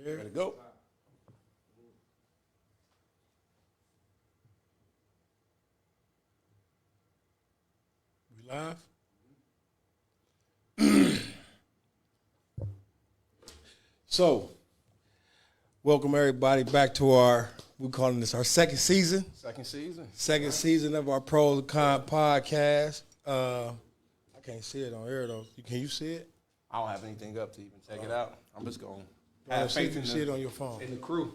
Ready to go. We live? So, welcome everybody back to we're calling this our second season. Second season of our Pros and Cons podcast. I can't see it on air though. Can you see it? I don't have anything up to even check it out. I'm just going to have faith in see it on your phone. In the crew.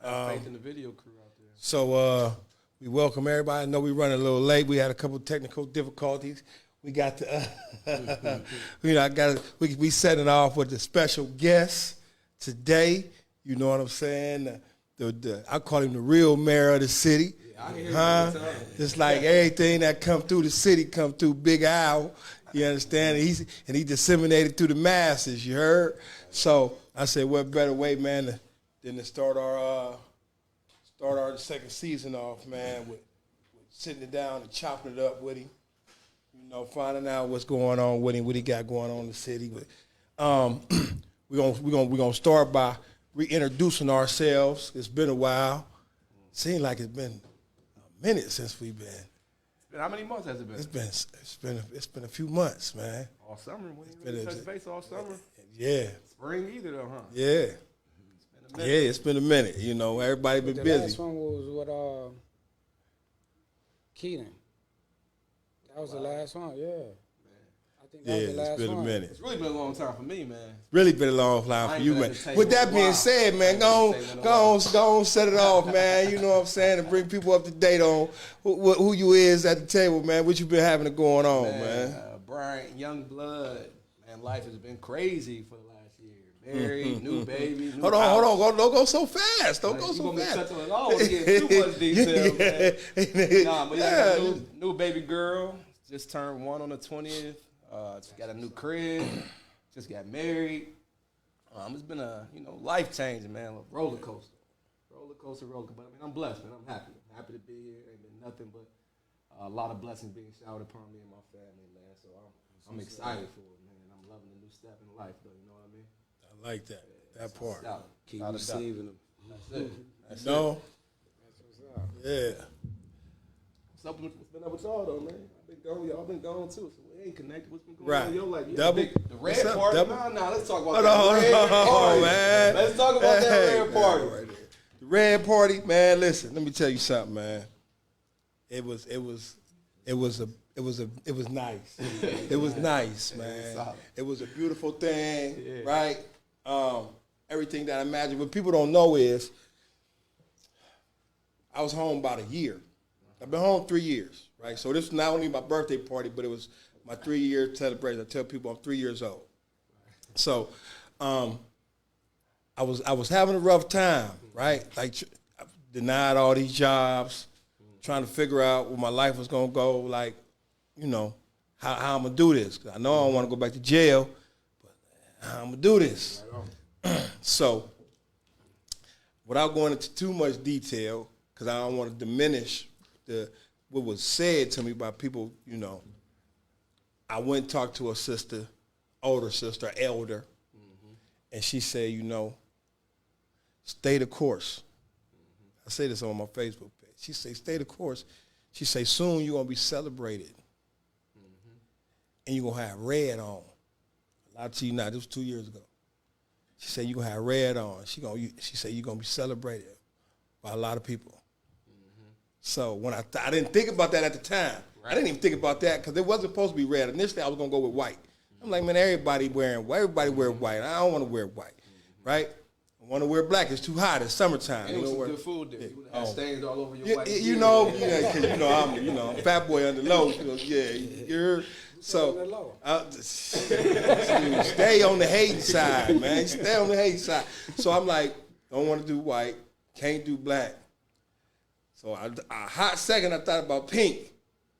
I have faith in the video crew out there. So we welcome everybody. I know we're running a little late. We had a couple technical difficulties. We got to, we setting off with a special guest today. You know what I'm saying? I call him the real mayor of the city. Yeah, I hear you. Just like everything that come through the city come through Big Al. You understand? And he disseminated through the masses. You heard? So I said, what better way, man, than to start our second season off, man, with sitting it down and chopping it up with him. You know, finding out what's going on with him, what he got going on in the city. But we're gonna start by reintroducing ourselves. It's been a while. Seems like it's been a minute since we've been. How many months has it been? It's been a few months, man. All summer. We ain't touched base all summer. Yeah. Spring either though, huh? Yeah. It's been a minute. You know, everybody been busy. The last one was with Keaton. That was the last one, yeah. I think that was the last it's been one. a minute. It's really been a long time for me, man. Really been a long time for you, man. With that being said, man, go on, set it off, man. You know what I'm saying, and bring people up to date on who you is at the table, man. What you been having going on, man. Brian, young blood, man. Life has been crazy for the last year. Married, new baby. New Hold on, don't go so fast. Don't go so fast. Touching it all. We're getting too much detail, man. Nah, but yeah, new baby girl. Just turned 1 on the 20th. Just got a new crib. Just got married. It's been a life changing, man. A roller coaster. But I mean, I'm blessed, man. I'm happy. Happy to be here. Ain't been nothing but a lot of blessings being showered upon me and my family, man. So I'm excited for it, man. I'm loving the new step in life, though. You know what I mean? I like that. That part. Keep receiving them. That's it. That's what's up. Yeah. What's been up with y'all, though, man? I've been gone. Y'all been gone, too. So we ain't connected. What's been going on in your life? Double. The red party? Nah, let's talk about that red party. Man. Let's talk about that red party. Right there. The red party, man, listen, let me tell you something, man. It was nice. It was nice, man. It was a beautiful thing, right? Everything that I imagined. What people don't know is I was home about a year. I've been home 3 years, right? So this was not only my birthday party, but it was my 3-year celebration. I tell people I'm 3 years old. So I was having a rough time, right? Like I denied all these jobs, trying to figure out where my life was gonna go, like, how I'm gonna do this. I know I don't want to go back to jail, but how I'm gonna do this. So without going into too much detail, because I don't want to diminish what was said to me by people, I went and talked to a sister, older sister, elder, and she said, stay the course. I say this on my Facebook page. She said, stay the course. She said, soon you're going to be celebrated, and you're going to have red on. A lot to you now. This was 2 years ago. She said, you're going to have red on. She said, you're going to be celebrated by a lot of people. So when I didn't think about that at the time. Right. I didn't even think about that because it wasn't supposed to be red. Initially, I was going to go with white. I'm like, man, everybody wear white. I don't want to wear white, right? I want to wear black. It's too hot. It's summertime. And it was some good food there. You would have stains all over your white. I'm fat boy under low. You're so stay on the hating side, man. Stay on the hating side. So I'm like, don't want to do white, can't do black. So a hot second, I thought about pink.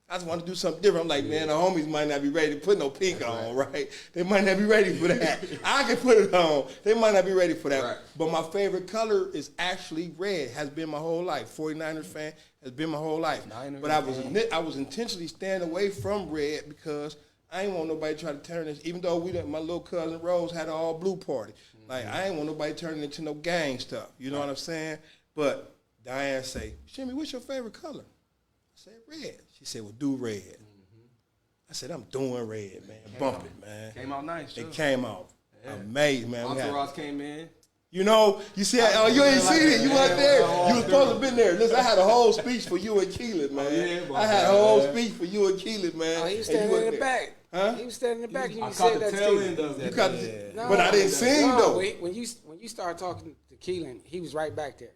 I just wanted to do something different. I'm like, man, the homies might not be ready to put no pink on, right? They might not be ready for that. I can put it on. They might not be ready for that. Right. But my favorite color is actually red. Has been my whole life. 49ers fan has been my whole life. But I was intentionally staying away from red because I ain't want nobody to try to turn this, even though my little cousin Rose had an all blue party. Like, I ain't want nobody turning into no gang stuff. You know what I'm saying? But Diane say, Shimmy, what's your favorite color? I said, red. She said, well, do red. I said, I'm doing red, man. Bump it, man. Came out nice, too. It came out amazing, man. Entourage came in. You know, you see, oh, you ain't seen it. You weren't there. You was supposed to have been there. Listen, I had a whole speech for you and Keelan, man. I had a whole speech for you and Keelan, man. Oh, he was standing in the back. Huh? He was standing in the back. I caught the tail end of that. But I didn't sing, though. When you started talking to Keelan, he was right back there.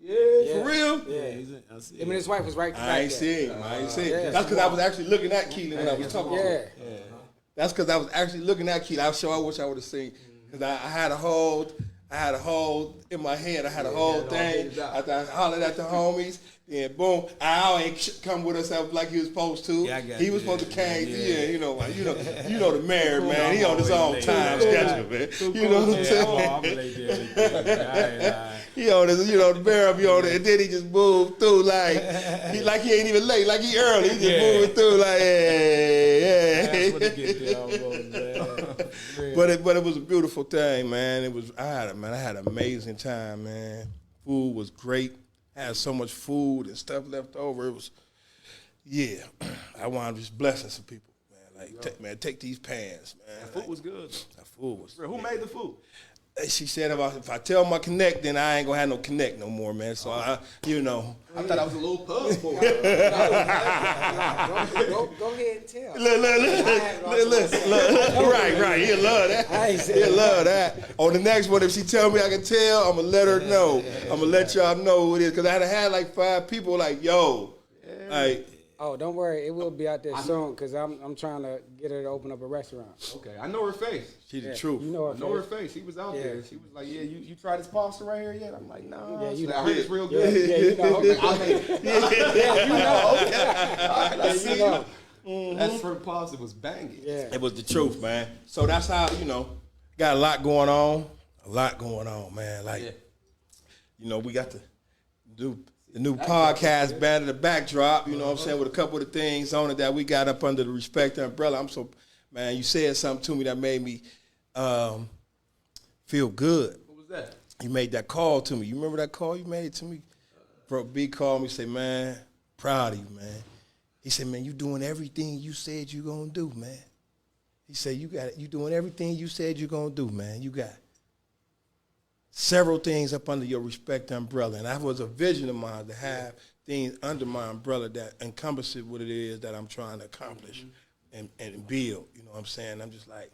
Yeah, for real? Yeah. Him and his wife was right back there. I ain't seen him. That's because I was actually looking at Keelan when I was talking to him. That's because I was actually looking at Keelan. I wish I would have seen. Because I had a whole in my head. I had a whole thing. After I hollered at the homies, then boom, Al ain't come with us like he was supposed to. Yeah, he was supposed to came. Yeah, you know the mayor, man. He on his own time schedule, man. You know what I'm saying? He on his, the mayor be on it, and then he just moved through like he ain't even late, like he early. He just moving through like That's what it get there, almost, man. But it was a beautiful thing, man. I had an amazing time, man. Food was great. I had so much food and stuff left over. It was, I wanted just blessing some people, man. Like, take these pans, man. The food was good. The food was. Who made the food? She said, if I tell my connect, then I ain't gonna have no connect no more, man. So I thought I was a little pub for it. Go ahead and tell. Look. Right. He'll love that. He'll love that. On the next one, if she tell me I can tell, I'm gonna let her know. I'm gonna let y'all know who it is. Because I had like 5 people like, yo. Like, oh, don't worry. It will be out there soon because I'm trying to get her to open up a restaurant. Okay. I know her face. She's the truth. You know I know her face. She was out there. She was like, you tried this pasta right here yet? I'm like, no. Yeah, I heard it's real good. Yeah, you know. You know. Okay. All right, I see you. That shrimp pasta was banging. Yeah. It was the truth, man. So that's how, got a lot going on. A lot going on, man. Like, we got to do the new podcast band in the backdrop, you know what I'm saying, with a couple of the things on it that we got up under the Respect umbrella. Man, you said something to me that made me feel good. What was that? You made that call to me. You remember that call you made to me? Bro, B called me, say, man, proud of you, man. He said, man, you doing everything you said you gonna do, man. He said, you doing everything you said you gonna do, man. You got several things up under your Respect umbrella. And that was a vision of mine to have things under my umbrella that encompasses what it is that I'm trying to accomplish and build. You know what I'm saying? I'm just like,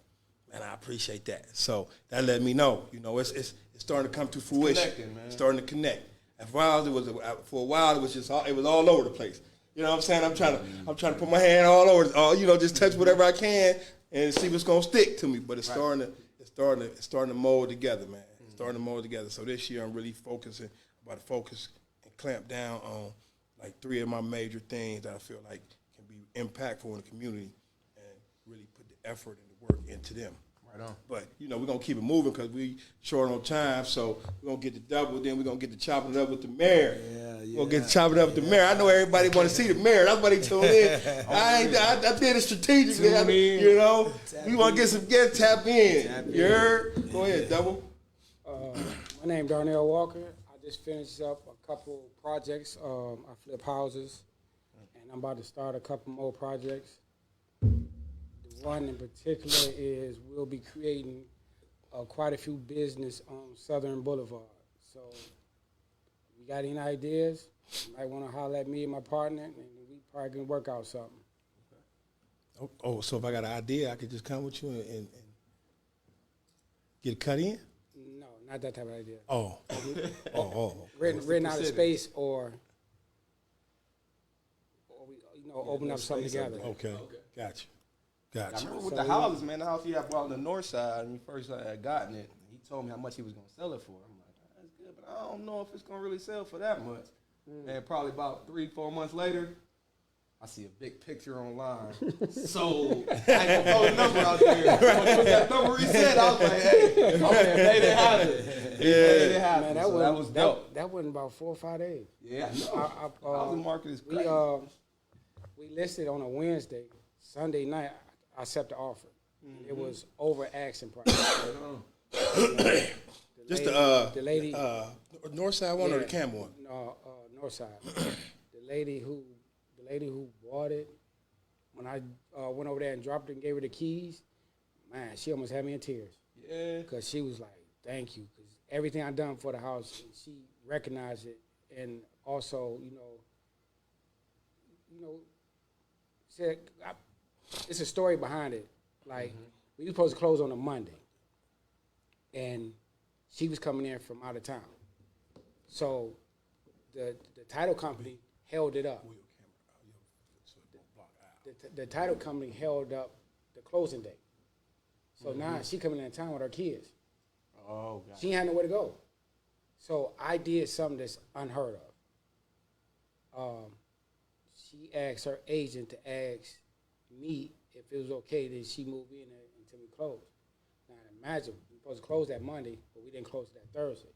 man, I appreciate that. So that let me know, it's starting to come to fruition. It's starting to connect. For a while, it was all over the place. You know what I'm saying? I'm trying to put my hand all over, just touch whatever I can and see what's gonna stick to me. But it's starting to mold together, man. Starting to mold together. So this year I'm really about to focus and clamp down on like 3 of my major things that I feel like can be impactful in the community and really put the effort and the work into them. Right on. But, we're going to keep it moving because we short on time, so we're going to get the double, then we're going to get the chopping it up with the mayor. We're going to get the chopping it up with the mayor. I know everybody want to see the mayor. That's why they tuned in. I did it strategically. We want to get some guests tap in. You heard? Go ahead, double. My name is Darnell Walker. I just finished up a couple projects. I flip houses, and I'm about to start a couple more projects. The one in particular is we'll be creating quite a few business on Southern Boulevard. So if you got any ideas, you might want to holler at me and my partner, and we probably can work out something. Okay. Oh, so if I got an idea, I could just come with you and get a cut in? Not that type of idea. Oh. Renting out of space or open up something together. Okay. Gotcha. I remember with the houses, man, the house you have out on the north side, when you first had gotten it, he told me how much he was going to sell it for. I'm like, that's good, but I don't know if it's going to really sell for that much. And probably about 3-4 months later, I see a big picture online. Sold. I ain't gonna throw the number out there. When it was that number he said, I was like, hey, okay, made it happen. Made it happen. Man, that was dope. That wasn't about 4 or 5 days. Yeah, I know. Housing market is crazy. We listed on a Wednesday. Sunday night, I accepted the offer. It was over asking price. Just the lady, north side one or the Cam one? No, north side. the lady who bought it, when I went over there and dropped it and gave her the keys, man, she almost had me in tears. Yeah. Because she was like, thank you. Because everything I done for the house, she recognized it. And also, said, it's a story behind it. Like, we were supposed to close on a Monday. And she was coming in from out of town. So the title company held it up. The title company held up the closing date. So now she coming in town with her kids. Oh, God. She had nowhere to go. So I did something that's unheard of. She asked her agent to ask me if it was okay that she moved in there until we closed. Now imagine, we were supposed to close that Monday, but we didn't close that Thursday.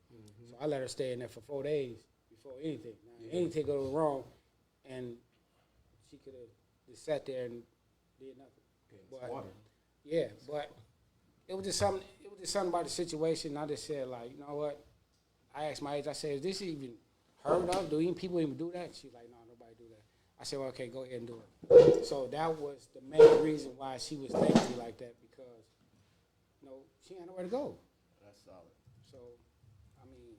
So I let her stay in there for 4 days before anything. Now, anything go wrong, and she could have just sat there and did nothing. But, yeah, but it was just something. It was just something about the situation. I just said, like, you know what? I asked my agent. I said, is this even heard of? Do people even do that? She's like, no, nobody do that. I said, well, okay, go ahead and do it. So that was the main reason why she was thanking me like that, because, she had nowhere to go. That's solid. So, I mean,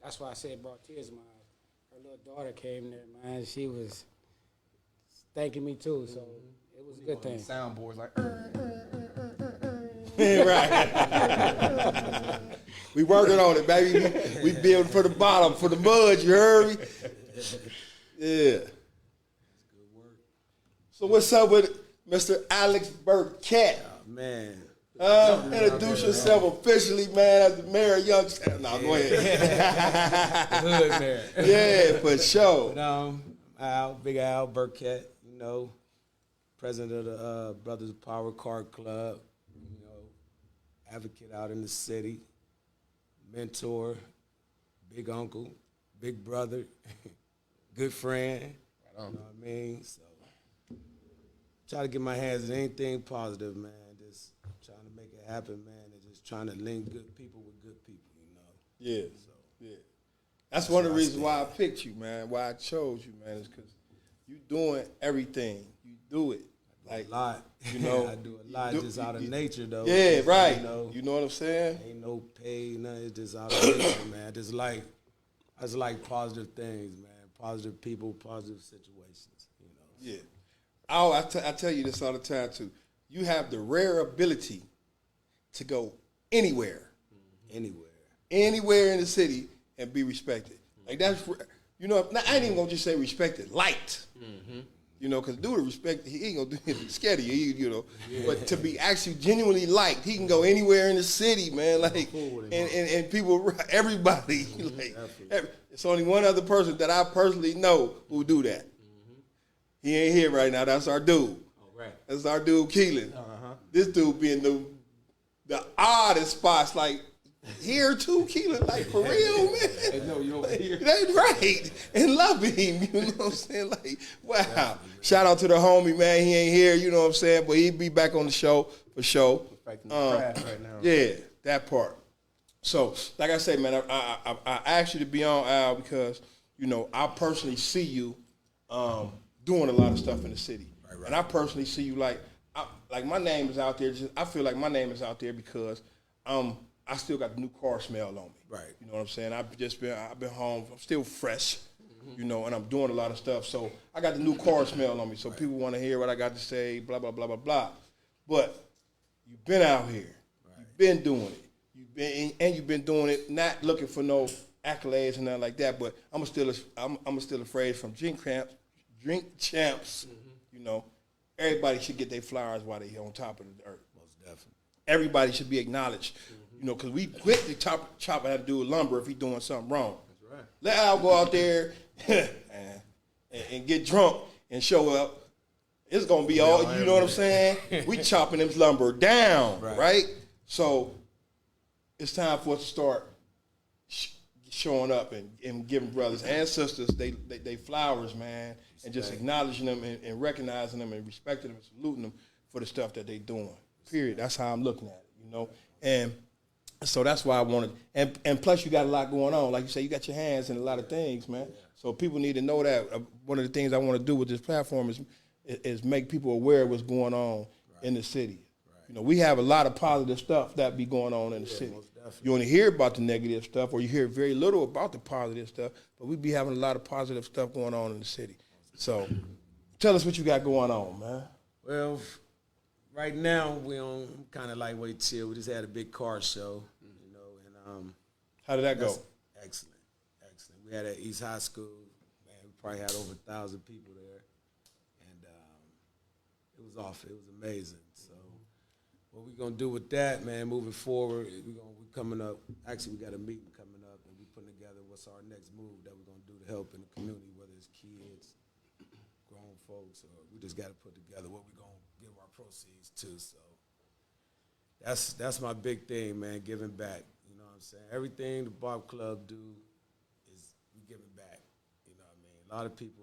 that's why I said it brought tears to my eyes. Her little daughter came there, man. She was thanking me too. So it was a good thing. Soundboards like. Right. We working on it, baby. We building for the bottom, for the mud. You heard me? Yeah. That's good work. So what's up with Mr. Alex Burkett? Man. Introduce yourself officially, man, as the mayor of Youngstown. No, go ahead. Hood mayor. Yeah, for sure. But, Big Al Burkett, president of the Brothers Power Card Club, advocate out in the city, mentor, big uncle, big brother, good friend. You know what I mean? So, try to get my hands in anything positive, man. Just trying to make it happen, man, and just trying to link good people with good people, Yeah. So, yeah. That's one of the reasons why I picked you, man, why I chose you, man, is because you doing everything. You do it. Like, a lot. I do a lot just out of nature, though. Yeah, just, right. You know what I'm saying? Ain't no pay, nothing. It's just out of nature, man. I just like positive things, man. Positive people, positive situations, Yeah. Oh, I tell you this all the time, too. You have the rare ability to go anywhere. Anywhere in the city and be respected. Like, that's, I ain't even going to just say respected, liked. Because dude respect, he ain't gonna do it scared of you, But to be actually genuinely liked, he can go anywhere in the city, man. Like, and people, everybody, it's only one other person that I personally know who do that. He ain't here right now. That's our dude. That's our dude, Keelan. This dude be in the oddest spots, like. Here too, Keelan, like for real, man. They know you over here. That's right. And love him, you know what I'm saying? Like, wow. Shout out to the homie, man. He ain't here, you know what I'm saying? But he'll be back on the show for sure. Perfecting the craft right now. Yeah, that part. So, like I said, man, I asked you to be on, Al, because, I personally see you doing a lot of stuff in the city. Right. And I personally see you like my name is out there. I feel like my name is out there because I still got the new car smell on me. Right. You know what I'm saying? I've been home. I'm still fresh, and I'm doing a lot of stuff. So I got the new car smell on me. So people want to hear what I got to say, blah, blah, blah, blah, blah. But you've been out here. Right. You've been doing it. You've been doing it, not looking for no accolades and nothing like that. But I'm still a phrase from Drink Champs. Everybody should get their flowers while they're on top of the earth. Most definitely. Everybody should be acknowledged. Because we quit the chopper had to do with lumber if he's doing something wrong. That's right. Let Al go out there and get drunk and show up. It's going to be all, you know what I'm saying? We chopping them lumber down, right? So it's time for us to start showing up and giving brothers and sisters they flowers, man, and just acknowledging them and recognizing them and respecting them and saluting them for the stuff that they doing. Period. That's how I'm looking at it, you know. And so that's why I wanted. And plus, you got a lot going on. Like you say, you got your hands in a lot of things, man. So people need to know that. One of the things I want to do with this platform is make people aware of what's going on in the city. You know, we have a lot of positive stuff that be going on in the city. You only hear about the negative stuff, or you hear very little about the positive stuff, but we be having a lot of positive stuff going on in the city. So tell us what you got going on, man. Well, right now we on kind of lightweight chill. We just had a big car show, you know, and How did that go? Excellent. We had at East High School, man. We probably had over 1,000 people there, and it was awesome. It was amazing. So what we gonna do with that, man? Moving forward, we coming up. Actually, we got a meeting coming up, and we putting together what's our next move that we're gonna do to help in the community, whether it's kids, grown folks, or we just got to put together what we're gonna give our proceeds to. So that's my big thing, man. Giving back. You know what I'm saying? Everything the Bob Club do is we giving back. You know what I mean? A lot of people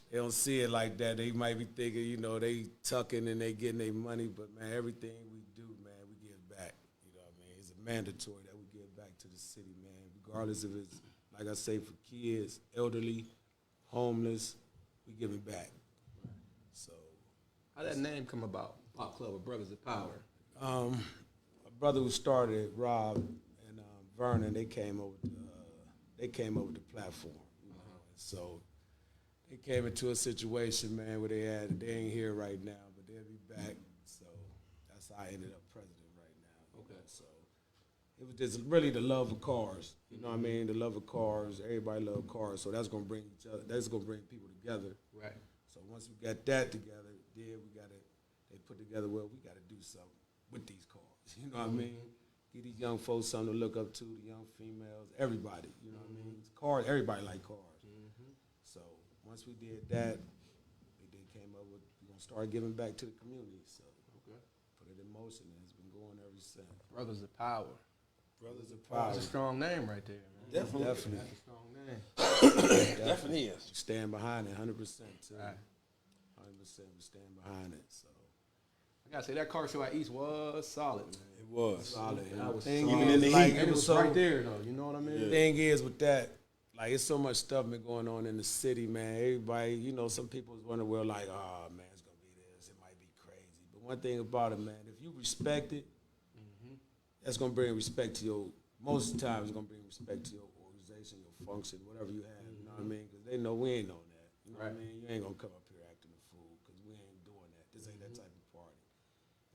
they don't see it like that. They might be thinking, you know, they tucking and they getting their money, but man, everything we do, man, we give back. You know what I mean? It's mandatory that we give back to the city, man, regardless if it's, like I say, for kids, elderly, homeless, we giving back. So, How that name come about? Pop Club of Brothers of Power. my brother who started it, Rob and Vernon, they came over the platform. You know? So they came into a situation, man, where they ain't here right now, but they'll be back. So that's how I ended up president right now. Okay. So it was just really the love of cars. You know what I mean? The love of cars. Everybody love cars. So that's gonna bring each other. That's gonna bring people together. Right. So once we got that together, then they put together, well, we gotta do something with these cars. You know what I mean? Give these young folks something to look up to, the young females, everybody. You know what I mean? Cars, everybody like cars. So once we did that, we then came up with, we're going to start giving back to the community. So put it in motion, and it's been going ever since. Brothers of Power. Brothers of Power. That's a strong name right there, man. Definitely. That's a strong name. Definitely is. We stand behind it 100%, too. Right. 100%, we stand behind it. So I gotta say that car show at East was solid, man. It was. solid. That was Thing solid. Even in the like, heat. It was so, right there though. You know what I mean? The thing is with that, like, it's so much stuff been going on in the city, man. Everybody, you know, some people was wondering, well, like, oh, man, it's going to be this. It might be crazy. But one thing about it, man, if you respect it, that's going to bring respect to your, most of the time, it's going to bring respect to your organization, your function, whatever you have. You know what I mean? Because they know we ain't on that. You know what I mean? You ain't going to come up here acting a fool because we ain't doing that. This ain't that type of party.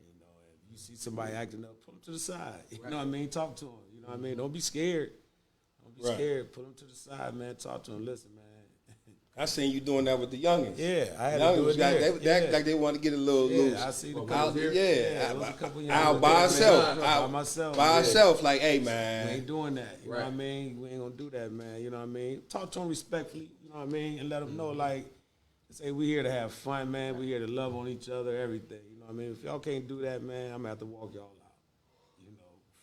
And, you know, if you see somebody acting up, pull them to the side. You know what I mean? Talk to them. You know what I mean? Don't be scared. Don't be scared. Put them to the side, man. Talk to them. Listen, man. I seen you doing that with the youngins. Yeah, I had to do it there. They act like they want to get a little loose. I see the Out, couple here. yeah, there was a couple young out ones by there, herself. man. Out By myself. By yeah. herself, like, hey, We man. ain't doing that. You know Right. what I mean? We ain't gonna do that, man. You know what I mean? Talk to them respectfully. You know what I mean? And let them know, like, say we here to have fun, man. We here to love on each other, everything. You know what I mean? If y'all can't do that, man, I'm gonna have to walk y'all out. You know,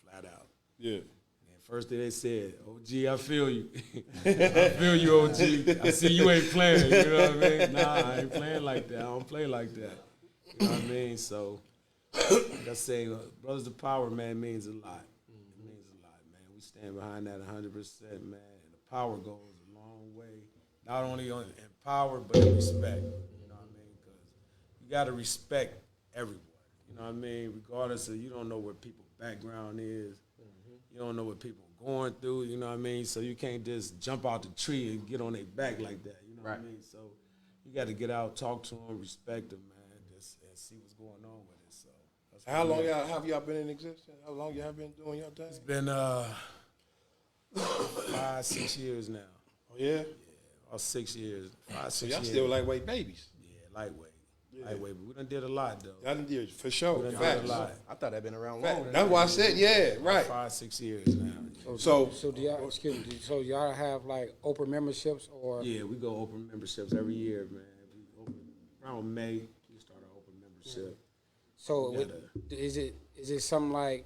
flat out. Yeah. First thing they said, OG, I feel you. I feel you, OG. I see you ain't playing, you know what I mean? Nah, I ain't playing like that. I don't play like that. You know what I mean? So, like I say, Brothers of Power, man, means a lot. It means a lot, man. We stand behind that 100%, man. And the power goes a long way, not only in power, but in respect. You know what I mean? Because you got to respect everyone. You know what I mean? Regardless of, you don't know what people's background is. You don't know what people are going through, you know what I mean? So you can't just jump out the tree and get on their back like that, you know what I mean? So you got to get out, talk to them, respect them, man, just and see what's going on with it. So that's How long have y'all been in existence? How long y'all been doing your thing? It's been 5, 6 years now. Oh, yeah? Yeah, about 6 years. 5, 6 So years. y'all still lightweight babies. Yeah, lightweight. Lightweight, but we done did a lot, though. Y'all done did, for sure. We done did Facts. a lot. I thought that'd been around Facts. longer. That's why I said, yeah, right. 5, 6 years now. So do y'all, excuse me, so y'all have like open memberships or? Yeah, we go open memberships every year, man. We open, around May, we start our open membership. So We is it something like?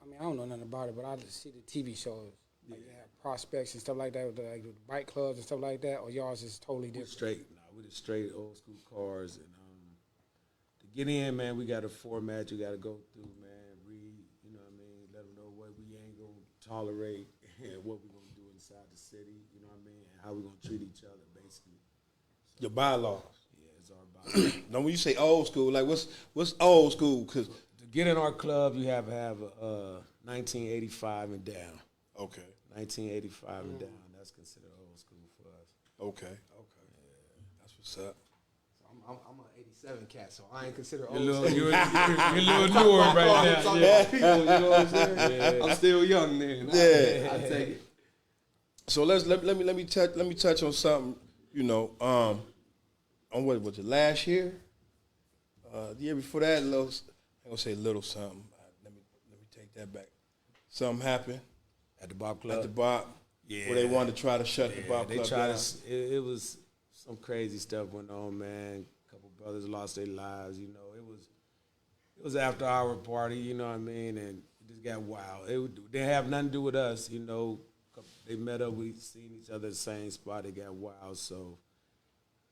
I mean, I don't know nothing about it, but I just see the TV shows. Like you have prospects and stuff like that, with the bike clubs and stuff like that. Or y'all's is totally We different. straight, nah, with the straight old school cars. And to get in, man, we got a format you got to go through, man. Read, you know what I mean? Let them know what we ain't going to tolerate and what we going to do inside the city, you know what I mean? And how we going to treat each other, basically. So, your bylaws. yeah, it's our bylaws. Now, when you say old school, like what's old school? Cause to get in our club, you have to have a 1985 and down. Okay. 1985 and down. That's considered old school for us. Okay. Yeah. That's what's up. I'm an 87 cat, so I ain't considered old. You're a little newer right now. Yeah. People, you know what I'm saying? Yeah. I'm still young then. Yeah. I take it. So let me touch on something. You know, on what was it last year? The year before that, I'm gonna say little something. Let me take that back. Something happened At the Bob Club? at the Bob. Yeah. Where they wanted to try to shut the Bob Club down. It was some crazy stuff went on, man. A couple brothers lost their lives, you know. It was after hour party, you know what I mean, and it just got wild. It didn't have nothing to do with us, you know. They met up, we seen each other at the same spot, it got wild, so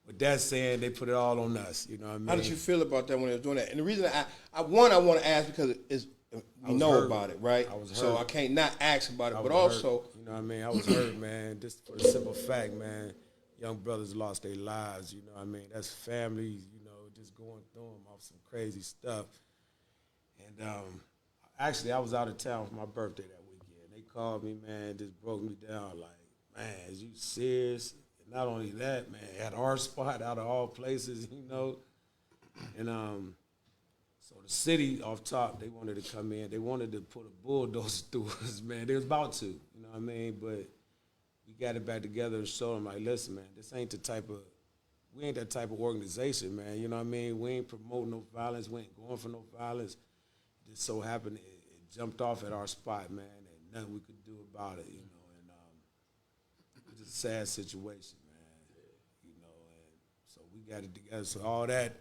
with that saying, they put it all on us, you know what I mean? How did you feel about that when they were doing that? And the reason I want to ask because we know hurt. about it, right? I was hurt. So I can't not ask about it, I but was also hurt, you know what I mean? I was hurt, man. Just for the simple fact, man, young brothers lost their lives, you know what I mean? That's families, you know, just going through them off some crazy stuff. And actually, I was out of town for my birthday that weekend. They called me, man, just broke me down like, man, is you serious? And not only that, man, at our spot out of all places, you know. And so the city off top, they wanted to come in. They wanted to put a bulldozer through us, man. They was about to, you know what I mean? But we got it back together and showed them, like, listen, man, this ain't the type of, we ain't that type of organization, man. You know what I mean? We ain't promoting no violence. We ain't going for no violence. It just so happened it jumped off at our spot, man, and nothing we could do about it, you know. And it was a sad situation, man. You know, and so we got it together. So all that,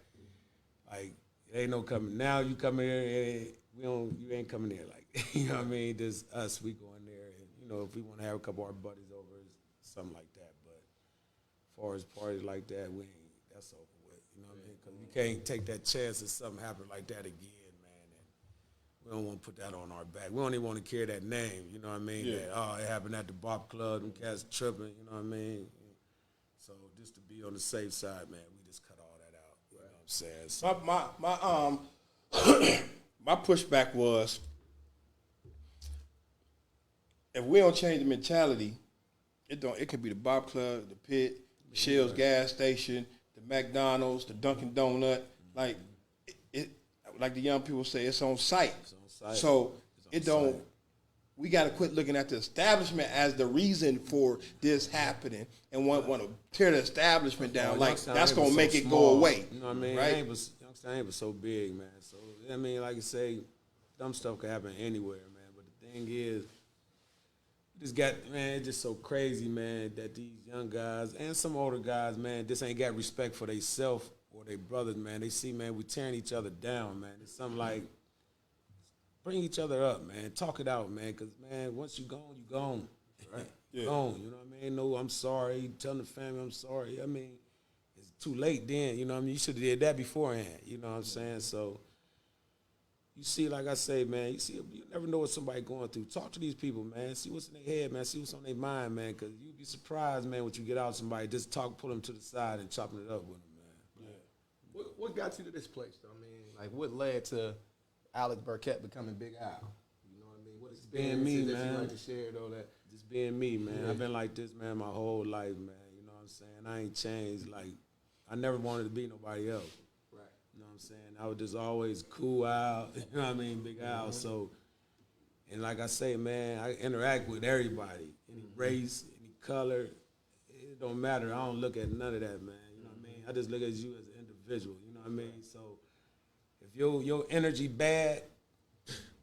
like, it ain't no coming. Now you come here, you ain't coming here, like, you know what I mean? Just us, we go in there, and, you know, if we want to have a couple of our buddies over, something like that. But as far as parties like that, that's over with, you know what I mean? Because we can't take that chance that something happened like that again, man. And we don't want to put that on our back. We don't even want to carry that name, you know what I mean? Yeah. That, it happened at the Bob Club, them cats tripping, you know what I mean? So just to be on the safe side, man, we just cut all that out, you know what I'm saying? So, my pushback was, if we don't change the mentality, it could be the Bob Club, the Pit, Shell's gas station, the McDonald's, the Dunkin' Donut. Like like the young people say, it's on site. It's on site. So It's on site. we got to quit looking at the establishment as the reason for this happening and want to tear the establishment down. Like, Youngstown that's ain't going to but make so it go small, away. You know what I mean? Right? Youngstown ain't but so big, man. So, I mean, like you say, dumb stuff can happen anywhere, man. But the thing is, just got, man, it's just so crazy, man, that these young guys and some older guys, man, just ain't got respect for themselves or their brothers, man. They see, man, we tearing each other down, man. It's something like, bring each other up, man. Talk it out, man, because, man, once you gone, you gone. Right? Yeah. Gone, you know what I mean? No, I'm sorry. Telling the family I'm sorry. I mean, it's too late then, you know what I mean? You should have did that beforehand, you know what I'm saying? So, you see, like I say, man, you never know what somebody going through. Talk to these people, man. See what's in their head, man. See what's on their mind, man, because you'd be surprised, man, when you get out with somebody. Just pull them to the side and chopping it up with them, man. Yeah. What got you to this place, though? I mean, like, what led to Alex Burkett becoming Big Al? You know what I mean? What being me, experiences that man. you like to share, though, that? Just being me, man. Yeah. I've been like this, man, my whole life, man. You know what I'm saying? I ain't changed. Like, I never wanted to be nobody else. Right. You know what I'm saying? I was just always cool Al, you know what I mean, Big Al. So, and like I say, man, I interact with everybody, any race, any color. It don't matter. I don't look at none of that, man. You know what I mean? I just look at you as an individual, you know what I mean? So, if your energy bad,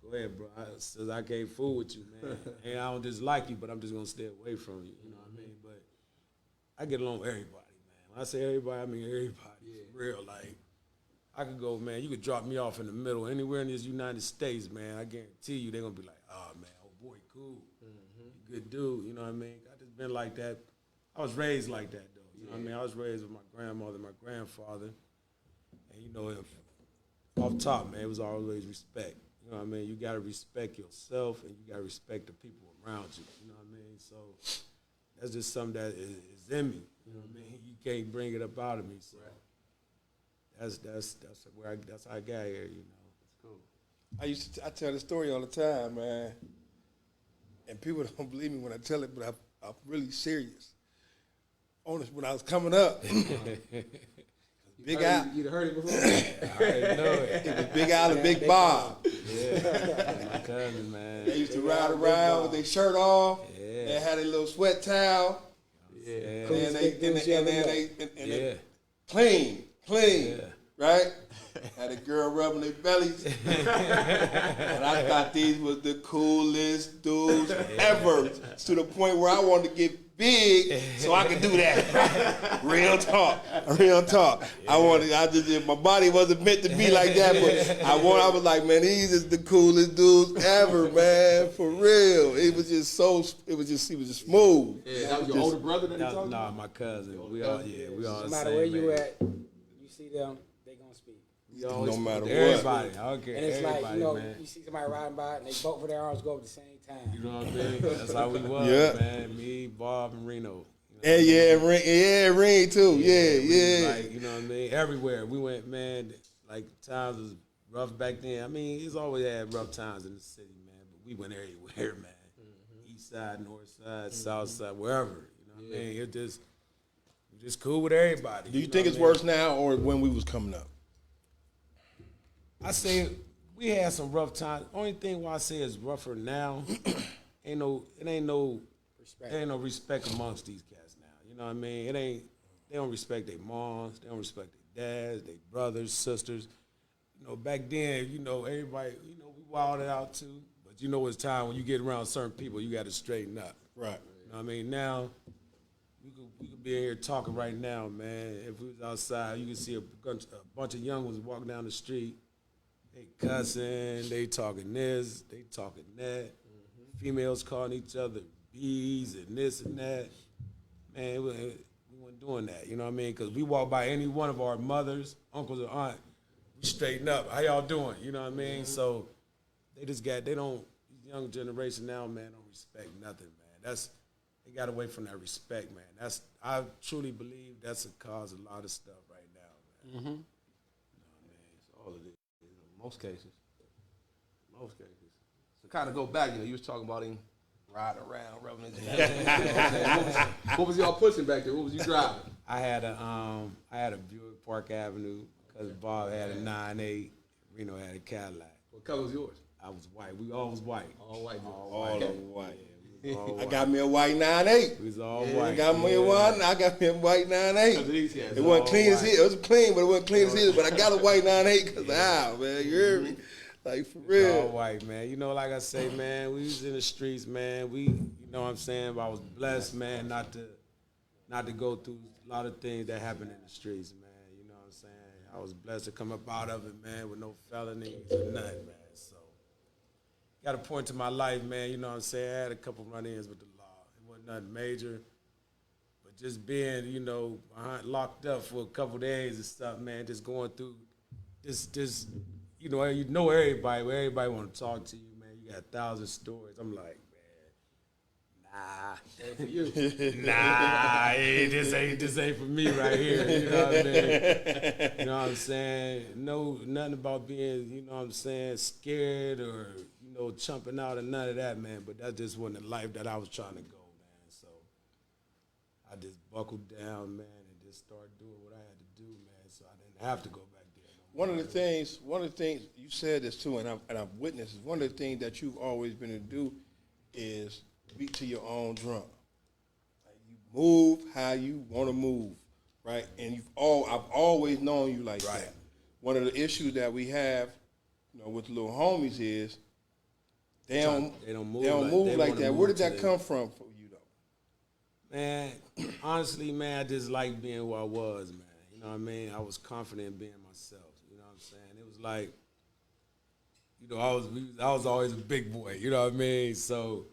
go ahead, bro. Says I can't fool with you, man. And I don't dislike you, but I'm just gonna stay away from you. You know what I mean? But I get along with everybody, man. When I say everybody, I mean everybody. For real, like I could go, man. You could drop me off in the middle anywhere in this United States, man. I guarantee you, they're gonna be like, oh man, oh boy, cool, you good dude. You know what I mean? I just been like that. I was raised like that, though. You You know what I mean? I was raised with my grandmother, my grandfather. And, you know, off top, man, it was always respect. You know what I mean? You got to respect yourself and you got to respect the people around you. You know what I mean? So that's just something that is in me. You know what I mean? You can't bring it up out of me. So that's how I got here, you know. That's cool. I tell the story all the time, man. And people don't believe me when I tell it, but I'm really serious. When I was coming up, Big Al. You'd heard it before? I already know it. It was Big Al and Big Bob. Yeah, my cousin, man. They used to ride around with their shirt off. Yeah. They had a little sweat towel. Yeah. And they clean, Yeah. right? Had a girl rubbing their bellies. And I thought these was the coolest dudes ever. To the point where I wanted to get big so I could do that. Real talk. Yeah. My body wasn't meant to be like that, but I was like, man, these is the coolest dudes ever, man, for real. It was just he was just smooth. Yeah, that was your older brother that he talking Nah, about? my cousin. We all No the matter same, where you man. at, you see them, they gonna speak. No matter what. Everybody. I don't care. And it's Everybody, like, you know, man. you see somebody riding by and they both of their arms go at the same time. You know what I mean? That's how we was, Yeah. man. Me, Bob, and Reno. Ring too. Yeah. Like, you know what I mean? Everywhere. We went, man, like times was rough back then. I mean, it's always had rough times in the city, man. But we went everywhere, man. East side, north side, south side, wherever. You know what I mean? It just cool with everybody. Do you think it's worse now or when we was coming up? I say we had some rough times. Only thing why I say it's rougher now, ain't no respect amongst these cats now. You know what I mean? They don't respect their moms, they don't respect their dads, their brothers, sisters. You know, back then, you know, everybody, you know, we wilded out too. But you know, it's time when you get around certain people, you got to straighten up. Right. You know what I mean? Now, we could be in here talking right now, man. If we was outside, you could see a bunch of young ones walking down the street. They cussing, they talking this, they talking that. Females calling each other bees and this and that. Man, we weren't doing that, you know what I mean? Because we walk by any one of our mothers, uncles, or aunt, we straighten up. How y'all doing? You know what I mean? So these young generation now, man, don't respect nothing, man. They got away from that respect, man. I truly believe that's a cause of a lot of stuff right now, man. You know what I mean? It's all it is. Most cases. So kind of go back, you know, you was talking about him riding around, rubbing his head. What was y'all pushing back there? What was you driving? I had a Buick Park Avenue because Bob had a 9.8, Reno had a Cadillac. What color was yours? I was white. We all was white. All white. All of white. Yeah, all I white. got me a white 9.8. We was all I white. got me a white 9.8. It wasn't clean as hell. It was clean, but it wasn't clean as hell. But I got a white 9.8 because, man, you heard me? Like, for real. All white, man. You know, like I say, man, we was in the streets, man. You know what I'm saying? But I was blessed, man, not to go through a lot of things that happened in the streets, man. You know what I'm saying? I was blessed to come up out of it, man, with no felonies or nothing, man. So, got a point to my life, man. You know what I'm saying? I had a couple run-ins with the law. It wasn't nothing major. But just being, you know, locked up for a couple days and stuff, man, just going through this you know everybody, everybody want to talk to you, man. You got 1,000 stories. I'm like, man, For you. this ain't for me right here. You know what I mean? You know what I'm saying? No, nothing about being, you know what I'm saying, scared or, you know, chumping out or none of that, man. But that just wasn't the life that I was trying to go, man. So I just buckled down, man, and just started doing what I had to do, man. So I didn't have to go back there. One of the things you said this too, and I've witnessed. One of the things that you've always been to do is beat to your own drum. Like you move how you want to move, right? And I've always known you like that. One of the issues that we have, you know, with the little homies is they don't move like that. Where did that come from for you though? Man, honestly, man, I just like being who I was, man. You know what I mean? I was confident in being myself. You know what I'm saying? It was like, you know, I was always a big boy. You know what I mean? So,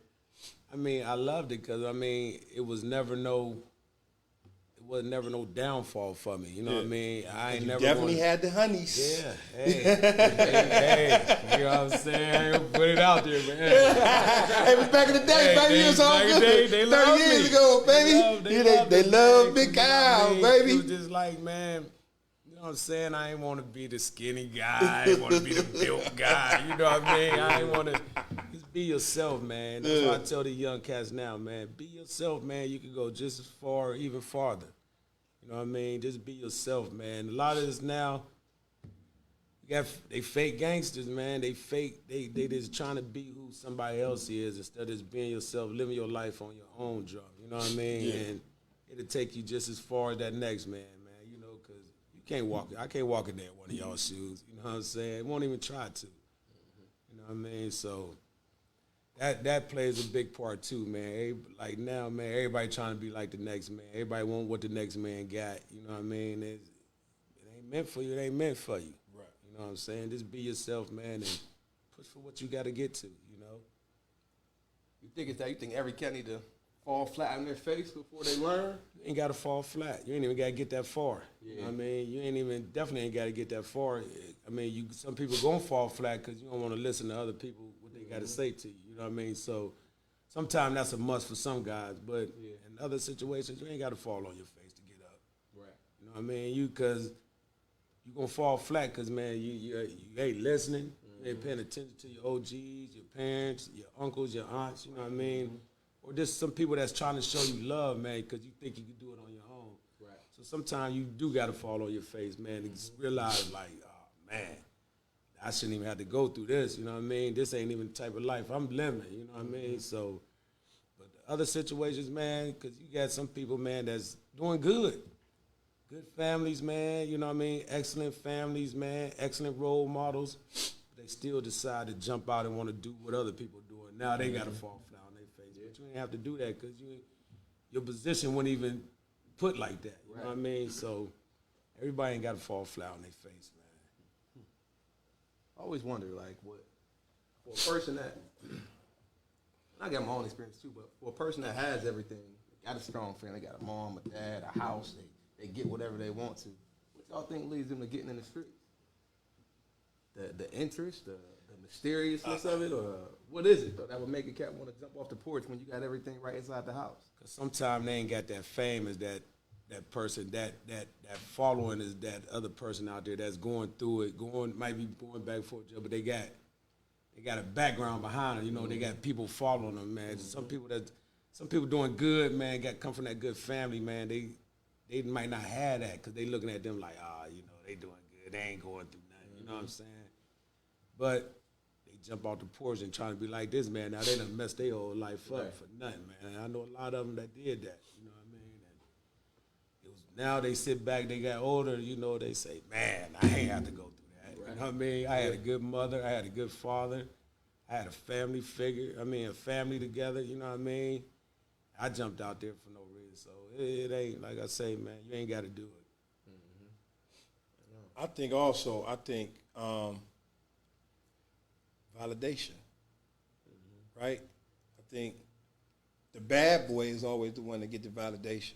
I mean, I loved it because, I mean, it was never no was never no downfall for me. You know what I mean? I ain't never definitely had the honeys. Yeah, hey, you know what I'm saying? I ain't gonna put it out there, man. Hey, but back in the day, baby, it was all good. They 30 years ago, baby. They love Big Kyle, baby. It was just like, man, you know what I'm saying? I ain't want to be the skinny guy. I ain't want to be the built guy. You know what I mean? I ain't want to. Just be yourself, man. That's what I tell the young cats now, man. Be yourself, man. You can go just as far or even farther. You know what I mean? Just be yourself, man. A lot of this now, they fake gangsters, man. They just trying to be who somebody else is instead of just being yourself, living your life on your own drum. You know what I mean? Yeah. And it'll take you just as far as that next man, you know, because you can't walk. I can't walk in there in one of y'all's shoes. You know what I'm saying? Won't even try to. You know what I mean? So that plays a big part too, man. Like now, man, everybody trying to be like the next man. Everybody want what the next man got. You know what I mean? It ain't meant for you. It ain't meant for you. Right. You know what I'm saying? Just be yourself, man, and push for what you got to get to. You know. You think it's that? You think every cat need to fall flat on their face before they learn? You ain't got to fall flat. You ain't even got to get that far. Yeah. You know what I mean? You definitely ain't got to get that far. I mean, some people gonna fall flat because you don't want to listen to other people what they got to say to you. You know what I mean? So sometimes that's a must for some guys, but in other situations, you ain't got to fall on your face to get up. Right. You know what I mean? Because you gonna fall flat because, man, you ain't listening. You ain't paying attention to your OGs, your parents, your uncles, your aunts. You know what I mean? Or just some people that's trying to show you love, man, because you think you can do it on your own. Right. So sometimes you do got to fall on your face, man, and realize, like, oh, man, I shouldn't even have to go through this, you know what I mean? This ain't even the type of life I'm living, you know what I mean? So, but the other situations, man, because you got some people, man, that's doing good. Good families, man, you know what I mean? Excellent families, man, excellent role models. They still decide to jump out and want to do what other people are doing. Now they got to fall flat on their face. But you ain't have to do that because your position wouldn't even put like that, you know what I mean? So everybody ain't got to fall flat on their face, man. I always wonder, like, what for a person that, I got my own experience too, but for a person that has everything, got a strong family, got a mom, a dad, a house, they get whatever they want to. What y'all think leads them to getting in the streets? The interest, the mysteriousness of it, or what is it though that would make a cat want to jump off the porch when you got everything right inside the house? Because sometimes they ain't got that fame as that person, that following is that other person out there that's going through it, might be going back for a job, but they got a background behind it. You know, they got people following them, man. Some people doing good, man, come from that good family, man. They might not have that because they looking at them like, you know, they doing good. They ain't going through nothing. You know what I'm saying? But they jump off the porch and trying to be like this, man. Now they done messed their whole life up for nothing, man. And I know a lot of them that did that. You know what I mean? And now they sit back, they got older, you know, they say, man, I ain't have to go through that. Right. You know what I mean? I had a good mother, I had a good father, I had a family a family together, you know what I mean? I jumped out there for no reason. So it ain't, like I say, man, you ain't got to do it. I think also, validation, right? I think the bad boy is always the one that get the validation.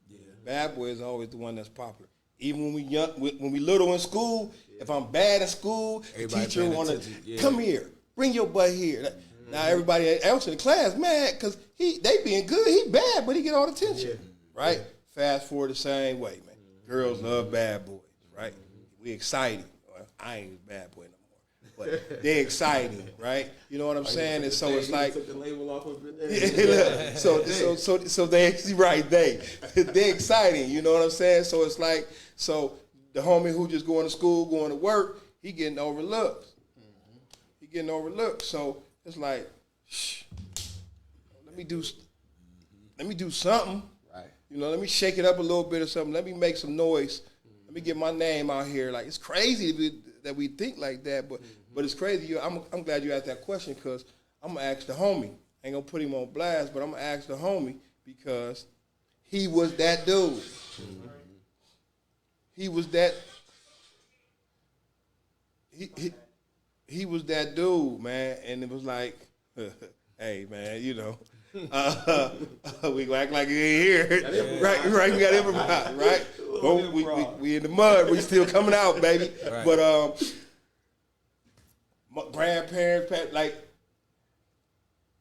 Yeah. The bad boy is always the one that's popular. Even when we young, when we little in school, if I'm bad in school, everybody the teacher want to come here, bring your butt here. Now everybody else in the class mad because they being good, he bad, but he get all the attention, right? Fast forward the same way, man. Girls love bad boys, right? We exciting. Well, I ain't a bad boy no more, but they exciting, right? You know what I'm saying? And so it's like, took the label off of it. so they exciting. You know what I'm saying? So it's like, so the homie who just going to school, going to work, he getting overlooked. He getting overlooked. So it's like, let me do something. Right. You know, let me shake it up a little bit or something. Let me make some noise. Let me get my name out here. Like, it's crazy that we think like that, but it's crazy. I'm glad you asked that question because I'm going to ask the homie. I ain't going to put him on blast, but I'm going to ask the homie because he was that dude. He was that. He was that dude, man, and it was like, hey, man, you know, We gonna act like it ain't here. Right. We got to improvise, right? But we in the mud. We still coming out, baby. Right. But my grandparents, like,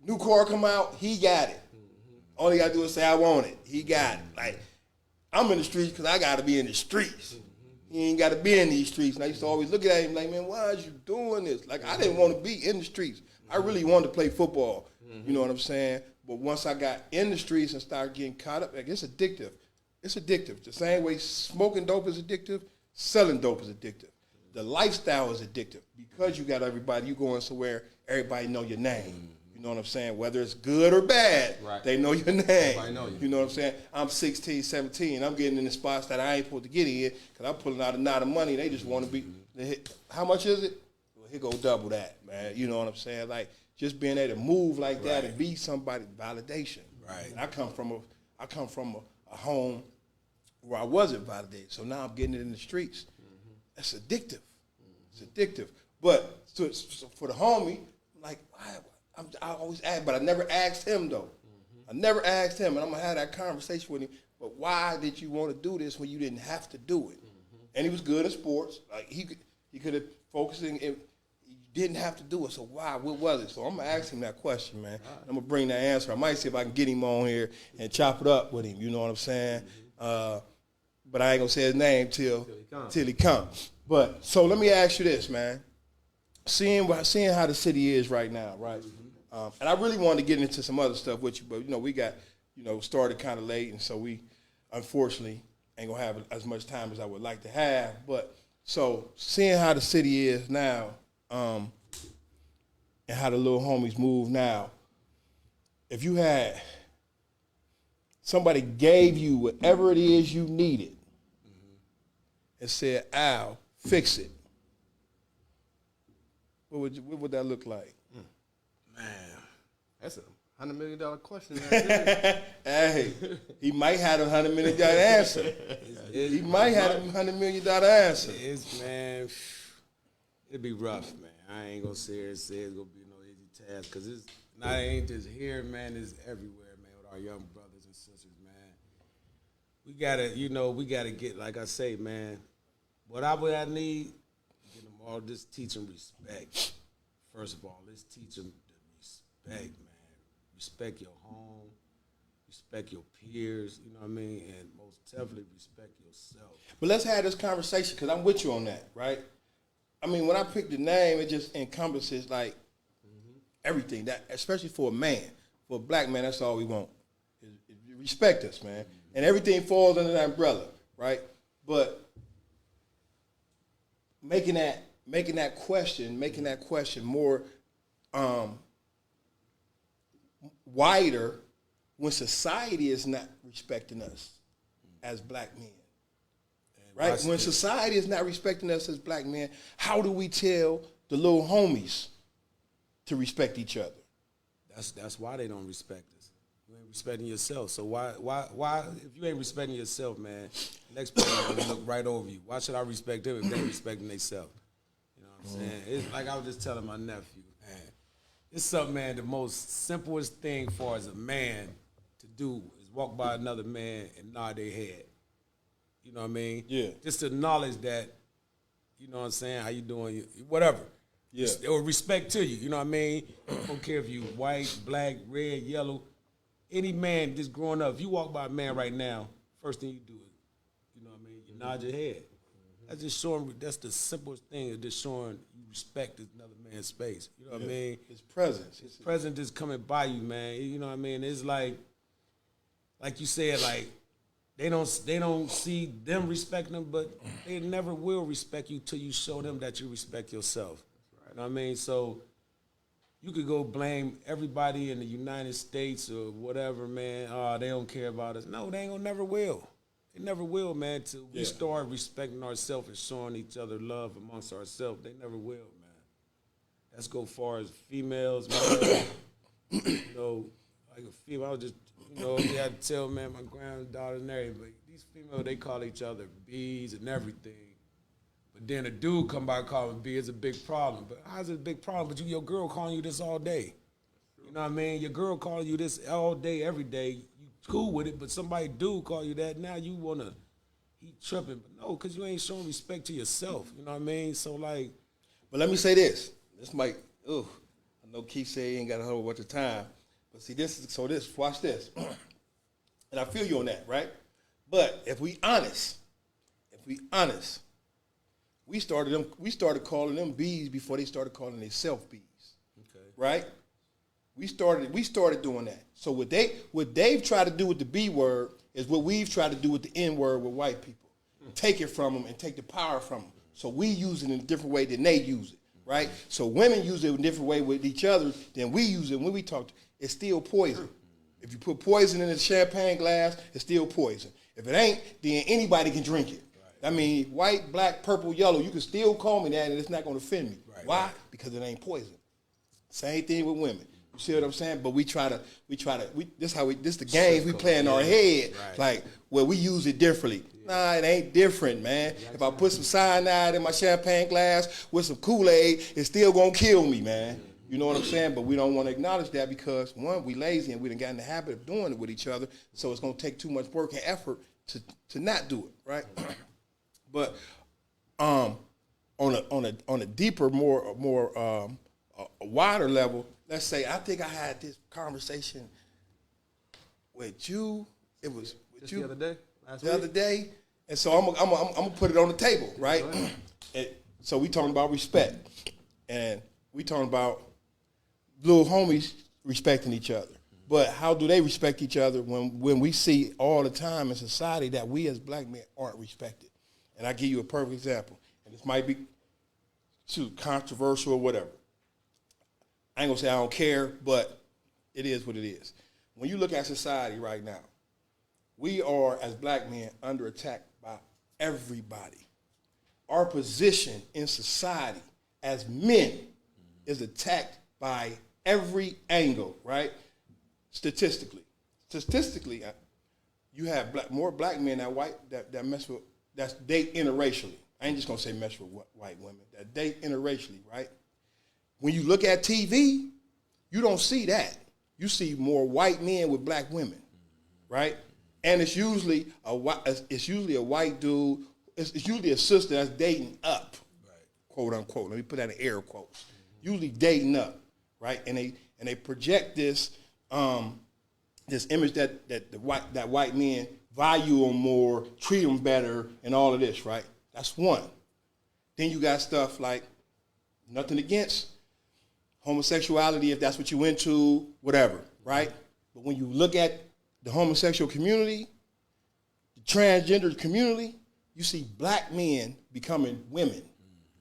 new car come out, he got it. All he got to do is say, I want it. He got it. Like, I'm in the streets because I got to be in the streets. He ain't got to be in these streets. And I used to always look at him like, man, why are you doing this? Like, I didn't want to be in the streets. I really wanted to play football. You know what I'm saying? But once I got in the streets and started getting caught up, like, it's addictive. It's addictive. The same way smoking dope is addictive, selling dope is addictive. The lifestyle is addictive because you got everybody, you going somewhere, everybody know your name. You know what I'm saying? Whether it's good or bad, they know your name. Everybody know you. You know what I'm saying? I'm 16, 17. I'm getting in the spots that I ain't supposed to get in because I'm pulling out a lot of money. They just want to be, how much is it? Well, here go double that, man. You know what I'm saying? Like, just being able to move like that and be somebody, validation. Right. And I come from a home where I wasn't validated. So now I'm getting it in the streets. That's addictive. It's addictive. But so for the homie, like, I always ask, but I never asked him, though. I never asked him, and I'm going to have that conversation with him. But why did you want to do this when you didn't have to do it? And he was good at sports. Like, he could have focused and he didn't have to do it. So why? What was it? So I'm going to ask him that question, man. I'm going to bring that answer. I might see if I can get him on here and chop it up with him. You know what I'm saying? But I ain't going to say his name till he comes. But so let me ask you this, man. Seeing how the city is right now, right? And I really wanted to get into some other stuff with you, but, you know, we got, you know, started kind of late, and so we, unfortunately, ain't going to have as much time as I would like to have. But so seeing how the city is now and how the little homies move now, if you had somebody gave you whatever it is you needed and said, Al, fix it, what would that look like? Man, that's a $100 million question. Hey, he might have a $100 million answer. He might have a $100 million answer. Man, it'd be rough, man. I ain't gonna say it's gonna be no easy task because it ain't just here, man. It's everywhere, man. With our young brothers and sisters, man. We gotta get, like I say, man. What I need, get them all. Just teach them respect. First of all, let's teach them respect, man. Respect your home, respect your peers, you know what I mean? And most definitely respect yourself. But let's have this conversation because I'm with you on that, right? I mean, when I pick the name, it just encompasses, like, everything, that, especially for a man. For a black man, that's all we want. Is respect us, man. And everything falls under that umbrella, right? But making that question more wider when society is not respecting us as black men. Right? When society is not respecting us as black men, how do we tell the little homies to respect each other? That's why they don't respect us. You ain't respecting yourself. So why if you ain't respecting yourself, man, next person will look right over you. Why should I respect them if they ain't respecting themselves? You know what I'm saying? It's like I was just telling my nephew, man. It's something, man, the most simplest thing for as a man to do is walk by another man and nod their head. You know what I mean? Yeah. Just to acknowledge that, you know what I'm saying, how you doing, whatever. Yeah. Or respect to you, you know what I mean? I don't care if you white, black, red, yellow. Any man just growing up, if you walk by a man right now, first thing you do is, you know what I mean, you nod your head. That's just showing, that's the simplest thing, is just showing you respect another man's space. You know what I mean? His presence. His presence just coming by you, man. You know what I mean? It's like you said, like, they don't see them respecting them, but they never will respect you till you show them that you respect yourself. Right. You know what I mean? So you could go blame everybody in the United States or whatever, man. Oh, they don't care about us. No, they ain't gonna never will. They never will, man, till we start respecting ourselves and showing each other love amongst ourselves. They never will, man. That's go far as females, man. You know, like a female, I was just, you know, they had to tell, man, my granddaughter and everything, but these females, they call each other B's and everything. But then a dude come by calling B is a big problem. But how's it a big problem? But your girl calling you this all day. You You know what I mean? Your girl calling you this all day, every day. You cool with it, but somebody do call you that. Now you want to, he tripping. But no, because you ain't showing respect to yourself. You know what I mean? So, like. But let me say this. This might, I know Keith said he ain't got a whole bunch of time. But see, watch this. And I feel you on that, right? But if we honest, we started calling them bees before they started calling themselves bees. Okay. Right? We started doing that. So what they've tried to do with the B word is what we've tried to do with the N word with white people. Take it from them and take the power from them. So we use it in a different way than they use it, right? So women use it in a different way with each other than we use it. When we talk, it's still poison. If you put poison in a champagne glass, it's still poison. If it ain't, then anybody can drink it. Right. I mean, white, black, purple, yellow, you can still call me that and it's not going to offend me. Right. Why? Because it ain't poison. Same thing with women. You see what I'm saying? But this the games we play in our head, like, well, we use it differently. Nah, it ain't different, man. If I put some cyanide in my champagne glass with some Kool-Aid, it's still gonna kill me, man. You know what I'm saying? But we don't want to acknowledge that because, one, we lazy and we done got in the habit of doing it with each other, so it's gonna take too much work and effort to not do it, right? But on a deeper, more a wider level, let's say I think I had this conversation with you. It was with you the other day. The other day, and so I'm gonna put it on the table, right? So we talking about respect, and we talking about little homies respecting each other. But how do they respect each other when we see all the time in society that we as black men aren't respected? And I give you a perfect example, and this might be too controversial or whatever. I ain't gonna say I don't care, but it is what it is. When you look at society right now, we are, as black men, under attack by everybody. Our position in society as men is attacked by every angle, right? Statistically, you have more black men that mess with, that's date interracially. I ain't just gonna say mess with white women, that date interracially, right? When you look at TV, you don't see that. You see more white men with black women, right? And it's usually a white dude. It's usually a sister that's dating up, right, quote unquote. Let me put that in air quotes. Usually dating up, right? And they project this this image that white men value them more, treat them better, and all of this, right? That's one. Then you got stuff like nothing against homosexuality if that's what you into, whatever, right? But when you look at the homosexual community, the transgender community, you see black men becoming women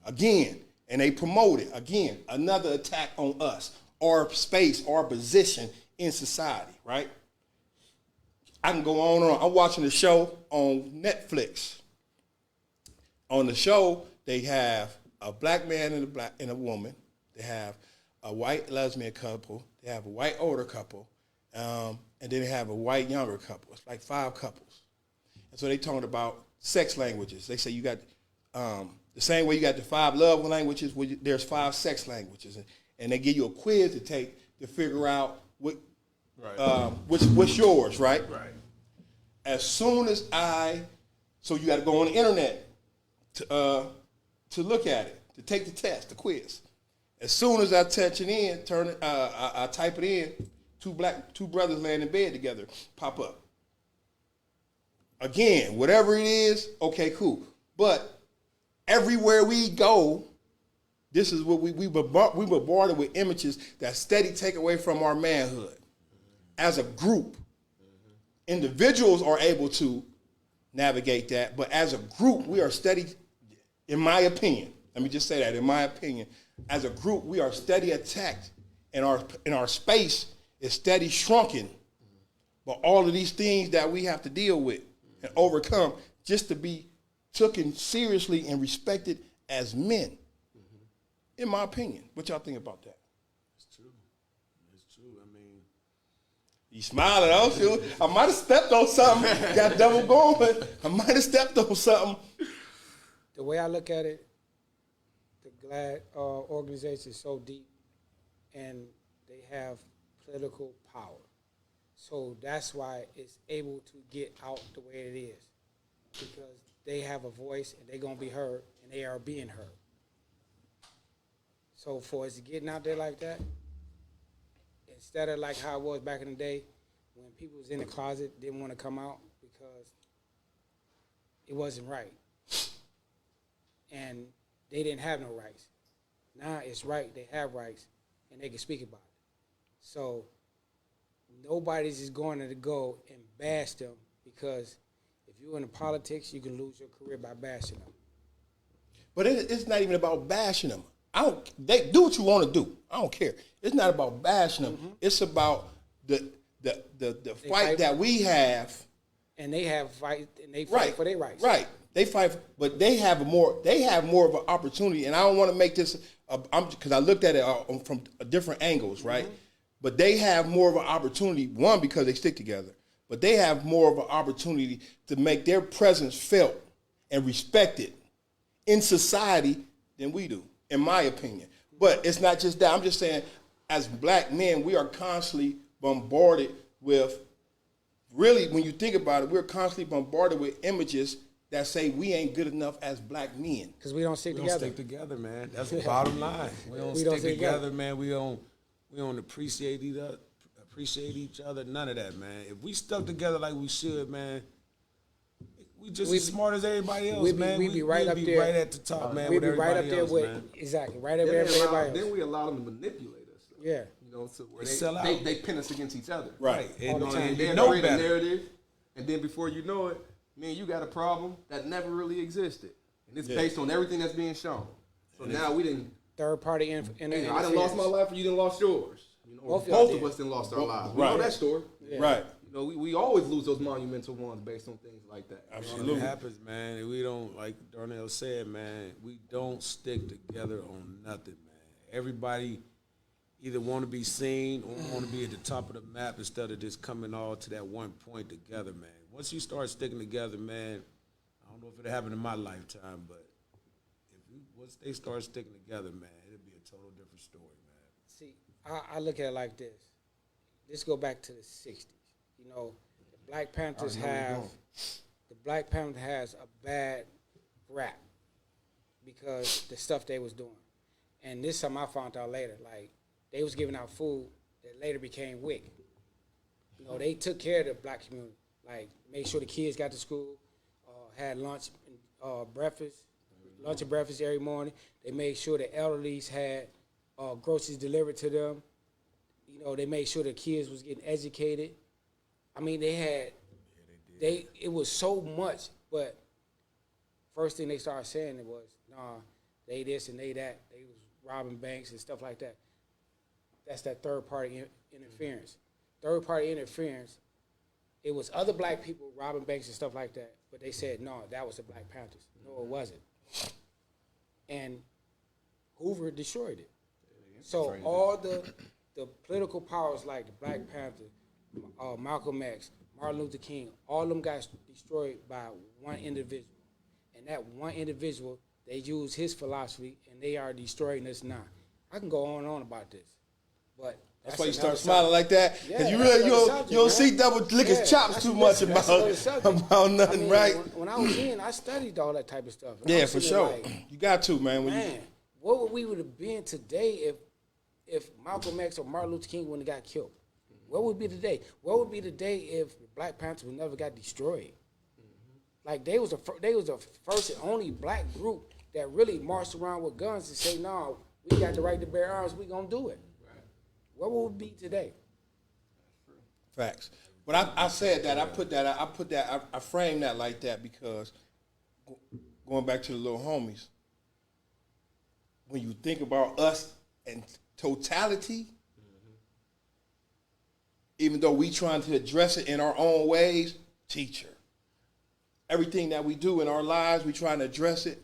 again, and they promote it again. Another attack on us, our space, our position in society, right? I can go on and on. I'm watching the show on Netflix. On the show, they have a black man and a woman. They have a white lesbian couple. They have a white older couple. And then they have a white younger couple. It's like 5 couples. And so they talking about sex languages. They say you got the same way you got the 5 love languages, there's 5 sex languages. And they give you a quiz to take to figure out what's yours, right? Right. As soon as so you got to go on the internet to look at it, to take the test, the quiz. As soon as I touch it in, I type it in, two brothers laying in bed together pop up. Again, whatever it is, okay, cool. But everywhere we go, this is what we were bombarded with images that steady take away from our manhood. As a group, individuals are able to navigate that, but as a group, we are steady, in my opinion, let me just say that, in my opinion, as a group, we are steady attacked, and our space is steady shrunken by all of these things that we have to deal with and overcome just to be taken seriously and respected as men. In my opinion. What y'all think about that? It's true. It's true. I mean, you smiling. I don't feel. I might have stepped on something. Got double going. I might have stepped on something. The way I look at it, the GLAAD organization is so deep, and they have political power. So that's why it's able to get out the way it is, because they have a voice and they're going to be heard, and they are being heard. So for us getting out there like that, instead of like how it was back in the day when people was in the closet, didn't want to come out because it wasn't right. And they didn't have no rights. Now it's right, they have rights, and they can speak about it. So nobody's just going to go and bash them, because if you're in the politics, you can lose your career by bashing them. But it's not even about bashing them. They do what you want to do. I don't care. It's not about bashing them. Mm-hmm. It's about the fight that we have. And they have fight, and they fight for their rights. Right. They fight, but they have more of an opportunity. And I don't want to make this because I looked at it from different angles, right? Mm-hmm. But they have more of an opportunity. One, because they stick together, but they have more of an opportunity to make their presence felt and respected in society than we do, in my opinion. But it's not just that. I'm just saying, as black men, we are constantly bombarded with, really, when you think about it, we're constantly bombarded with images that say we ain't good enough as black men. Because we don't stick together. We don't stick together, man. That's the bottom line. We don't stick together, man. We don't appreciate each other. None of that, man. If we stuck together like we should, man, we just as smart as everybody else, man. We'd be right up there. Right at the top, man. We'd be right up there with, man. Exactly, right up there with everybody else. Then we allow them to manipulate us. Though. Yeah. You know, so where sell out. They pin us against each other. Right. And they know create a better. narrative, and then before you know it, man, you got a problem that never really existed. And it's based on everything that's being shown. So now we didn't... Third-party interference. I done lost my life, or you done lost yours. You know, both of us done lost our lives. We know that story. Yeah. Right. You know, we always lose those monumental ones based on things like that. Absolutely. It happens, man. We don't, like Darnell said, man, we don't stick together on nothing, man. Everybody either want to be seen or want to be at the top of the map instead of just coming all to that one point together, man. Once you start sticking together, man, I don't know if it happened in my lifetime, but once they start sticking together, man, it'll be a total different story, man. See, I look at it like this. Let's go back to the 60s. You know, the Black Panthers has a bad rap because the stuff they was doing. And this something I found out later. Like, they was giving out food that later became WIC. You know, they took care of the black community. Like, made sure the kids got to school, had lunch and breakfast every morning. They made sure the elderlies had groceries delivered to them. You know, they made sure the kids was getting educated. I mean, it was so much, but first thing they started saying it was, nah, they this and they that. They was robbing banks and stuff like that. That's that third-party interference. Third-party interference, it was other black people robbing banks and stuff like that, but they said, no, that was the Black Panthers. No, it wasn't. And Hoover destroyed it. So all the political powers like the Black Panther, Malcolm X, Martin Luther King, all of them got destroyed by one individual. And that one individual, they used his philosophy, and they are destroying us now. I can go on and on about this, but that's why you start smiling like that, because you don't see double lickers chops too much about nothing, I mean, right? When I was in, I studied all that type of stuff. Yeah, for sure. Like, you got to, man. What would we would have been today if Malcolm X or Martin Luther King wouldn't have got killed? What would be the day? What would be the day if the Black Panthers would never got destroyed? Like, they was the first and only black group that really marched around with guns and say, no, we got the right to bear arms, we gonna do it. What would it be today? Facts. But I said that, I framed that like that because going back to the little homies, when you think about us in totality, even though we trying to address it in our own ways, teacher, everything that we do in our lives, we trying to address it.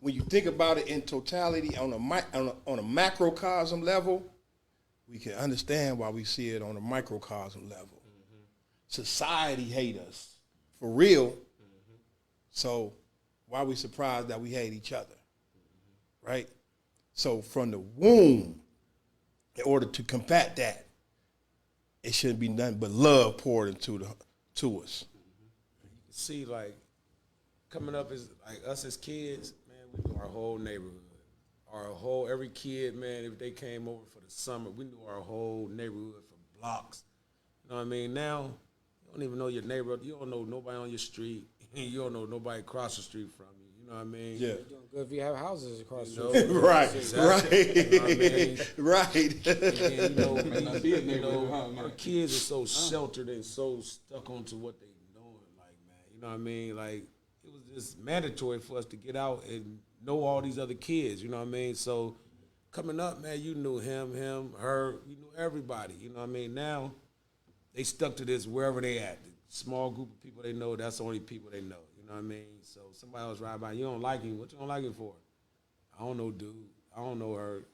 When you think about it in totality on a macrocosm level, we can understand why we see it on a microcosm level. Society hate us, for real. So why are we surprised that we hate each other, right? So from the womb, in order to combat that, it shouldn't be nothing but love poured into to us. You can see, like, coming up as like us as kids, man, we knew our whole neighborhood. Every kid, man, if they came over for the summer, we knew our whole neighborhood for blocks. You know what I mean? Now, you don't even know your neighborhood. You don't know nobody on your street. You don't know nobody across the street from you. You know what I mean? Yeah. You're doing good if you have houses across the You street. know? Right, Exactly. You know what I mean? right. And, you know, our kids are so sheltered and so stuck onto what they know. Like, man, you know what I mean? Like, it was just mandatory for us to get out and know all these other kids. You know what I mean? So, coming up, man, you knew him, her. You knew everybody. You know what I mean? Now, they stuck to this wherever they at. The small group of people they know, that's the only people they know. You know what I mean? So somebody else ride by, you don't like him. What you don't like him for? I don't know, dude. I don't know her.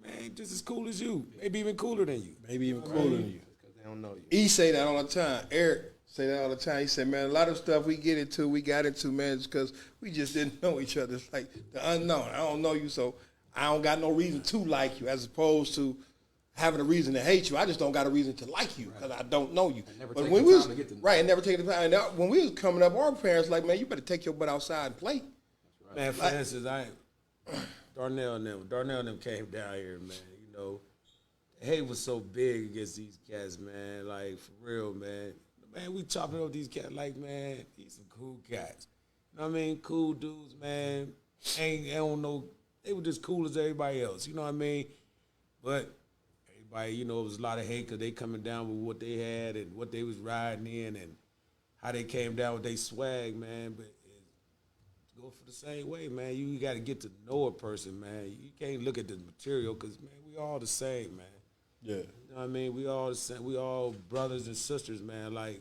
Man, just as cool as you. Maybe even cooler than you. Maybe even cooler than you. Because they don't know you. He say that all the time. Eric say that all the time. He said, man, a lot of stuff we got into, man, is because we just didn't know each other. It's like the unknown. I don't know you, so I don't got no reason to like you, as opposed to having a reason to hate you. I just don't got a reason to like you because I don't know you. But when we was right, and never take the time. And when we was coming up, our parents like, man, you better take your butt outside and play. Man, for instance, Darnell and them came down here, man. You know, the hate was so big against these cats, man. Like, for real, man. Man, we chopping up these cats like, man, these some cool cats. You know what I mean? Cool dudes, man. They don't know. They were just cool as everybody else. You know what I mean? But everybody, you know, it was a lot of hate because they coming down with what they had and what they was riding in and how they came down with their swag, man. But go for the same way, man. You got to get to know a person, man. You can't look at the material because, man, we all the same, man. Yeah. You know what I mean? We all the same. We all brothers and sisters, man. Like,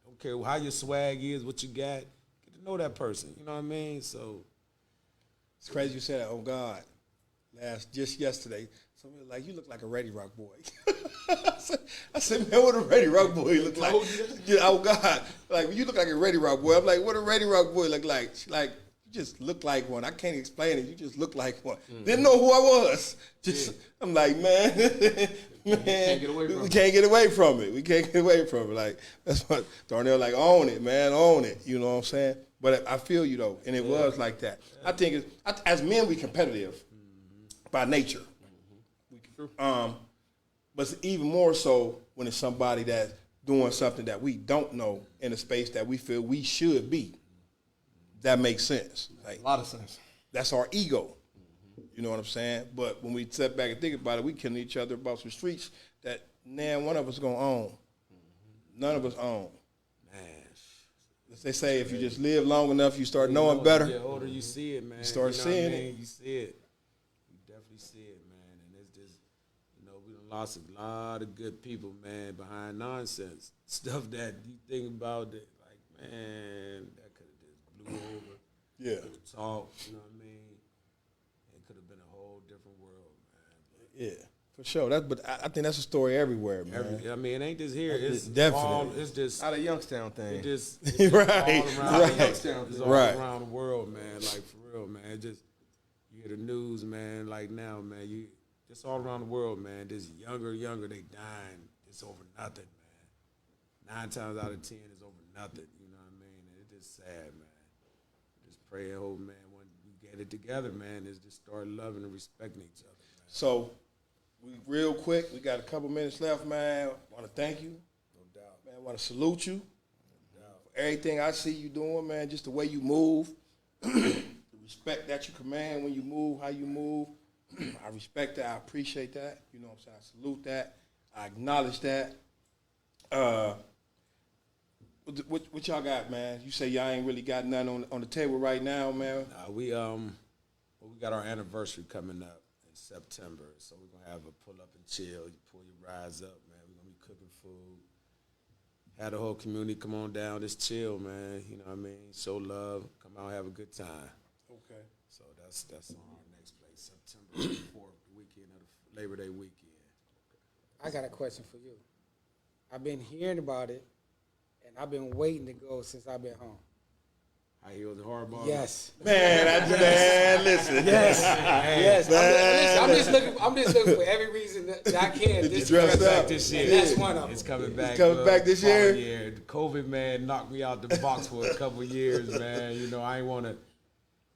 don't care how your swag is, what you got. Get to know that person. You know what I mean? So It's crazy you said that. Oh, God. Just yesterday, somebody was like, you look like a Ready Rock boy. I said, man, what a Ready Rock boy look like? Yeah, oh, God. Like, you look like a Ready Rock boy. I'm like, what a Ready Rock boy look like? She's like, you just look like one. I can't explain it. You just look like one. Didn't know who I was. I'm like, man, we can't get away from it. We can't get away from it. Like, that's what Darnell like, own it, man, own it. You know what I'm saying? But I feel you, though, and it was like that. I think as men, we competitive by nature. But it's even more so when it's somebody that's doing something that we don't know in a space that we feel we should be. That makes sense. Like, A lot of sense. that's our ego. You know what I'm saying? But when we step back and think about it, we killing each other about some streets that one of us gonna own. None of us own. man, As they say, if you just live long enough, you start knowing better. The older you see it, man. You start know seeing what I mean? it. You see it. You definitely see it, man. And it's just, you know, we done lost a lot of good people, man, behind nonsense. Stuff that you think about that, like, man, that could have just blew over. Yeah. Talk, you know what I mean? It could have been a whole different world, man. Yeah, for sure. But I think that's a story everywhere, man. I mean, it ain't just here. It's Definitely. all, it's just, Out of Youngstown thing. it just Right, all around, right. Youngstown. it's all Right. around the world, man. Like, for real, man. It just, you hear the news, man, like now, man. You just all around the world, man. Just younger, they dying. It's over nothing, man. 9 times out of 10, it's over nothing. You know what I mean? And it's just sad, man. Just pray and hope, man, when we get it together, man, is just start loving and respecting each other, man. So, real quick, we got a couple minutes left, man. Want to thank you. No doubt. Man, want to salute you for everything I see you doing, man. Just the way you move, the respect that you command when you move, how you move. I respect that. I appreciate that. You know what I'm saying? I salute that. I acknowledge that. What y'all got, man? You say y'all ain't really got nothing on the table right now, man. We got our anniversary coming up in September, so we're gonna have a pull up and chill. You pull your rides up, man. We're gonna be cooking food. Have the whole community come on down, just chill, man. You know what I mean? Show love, come out, have a good time. Okay. So that's on our next place, September 4th, the weekend of the Labor Day weekend. I got a question for you. I've been hearing about it, and I've been waiting to go since I've been home. He was a hardball. Yes. Man, listen. Yes. Yes. I'm just looking for every reason that I can. Did you Just dress dress up this year? And that's one of them. It's coming back. It's coming back this year? Yeah, the COVID, man, knocked me out the box for a couple of years, man. You know, I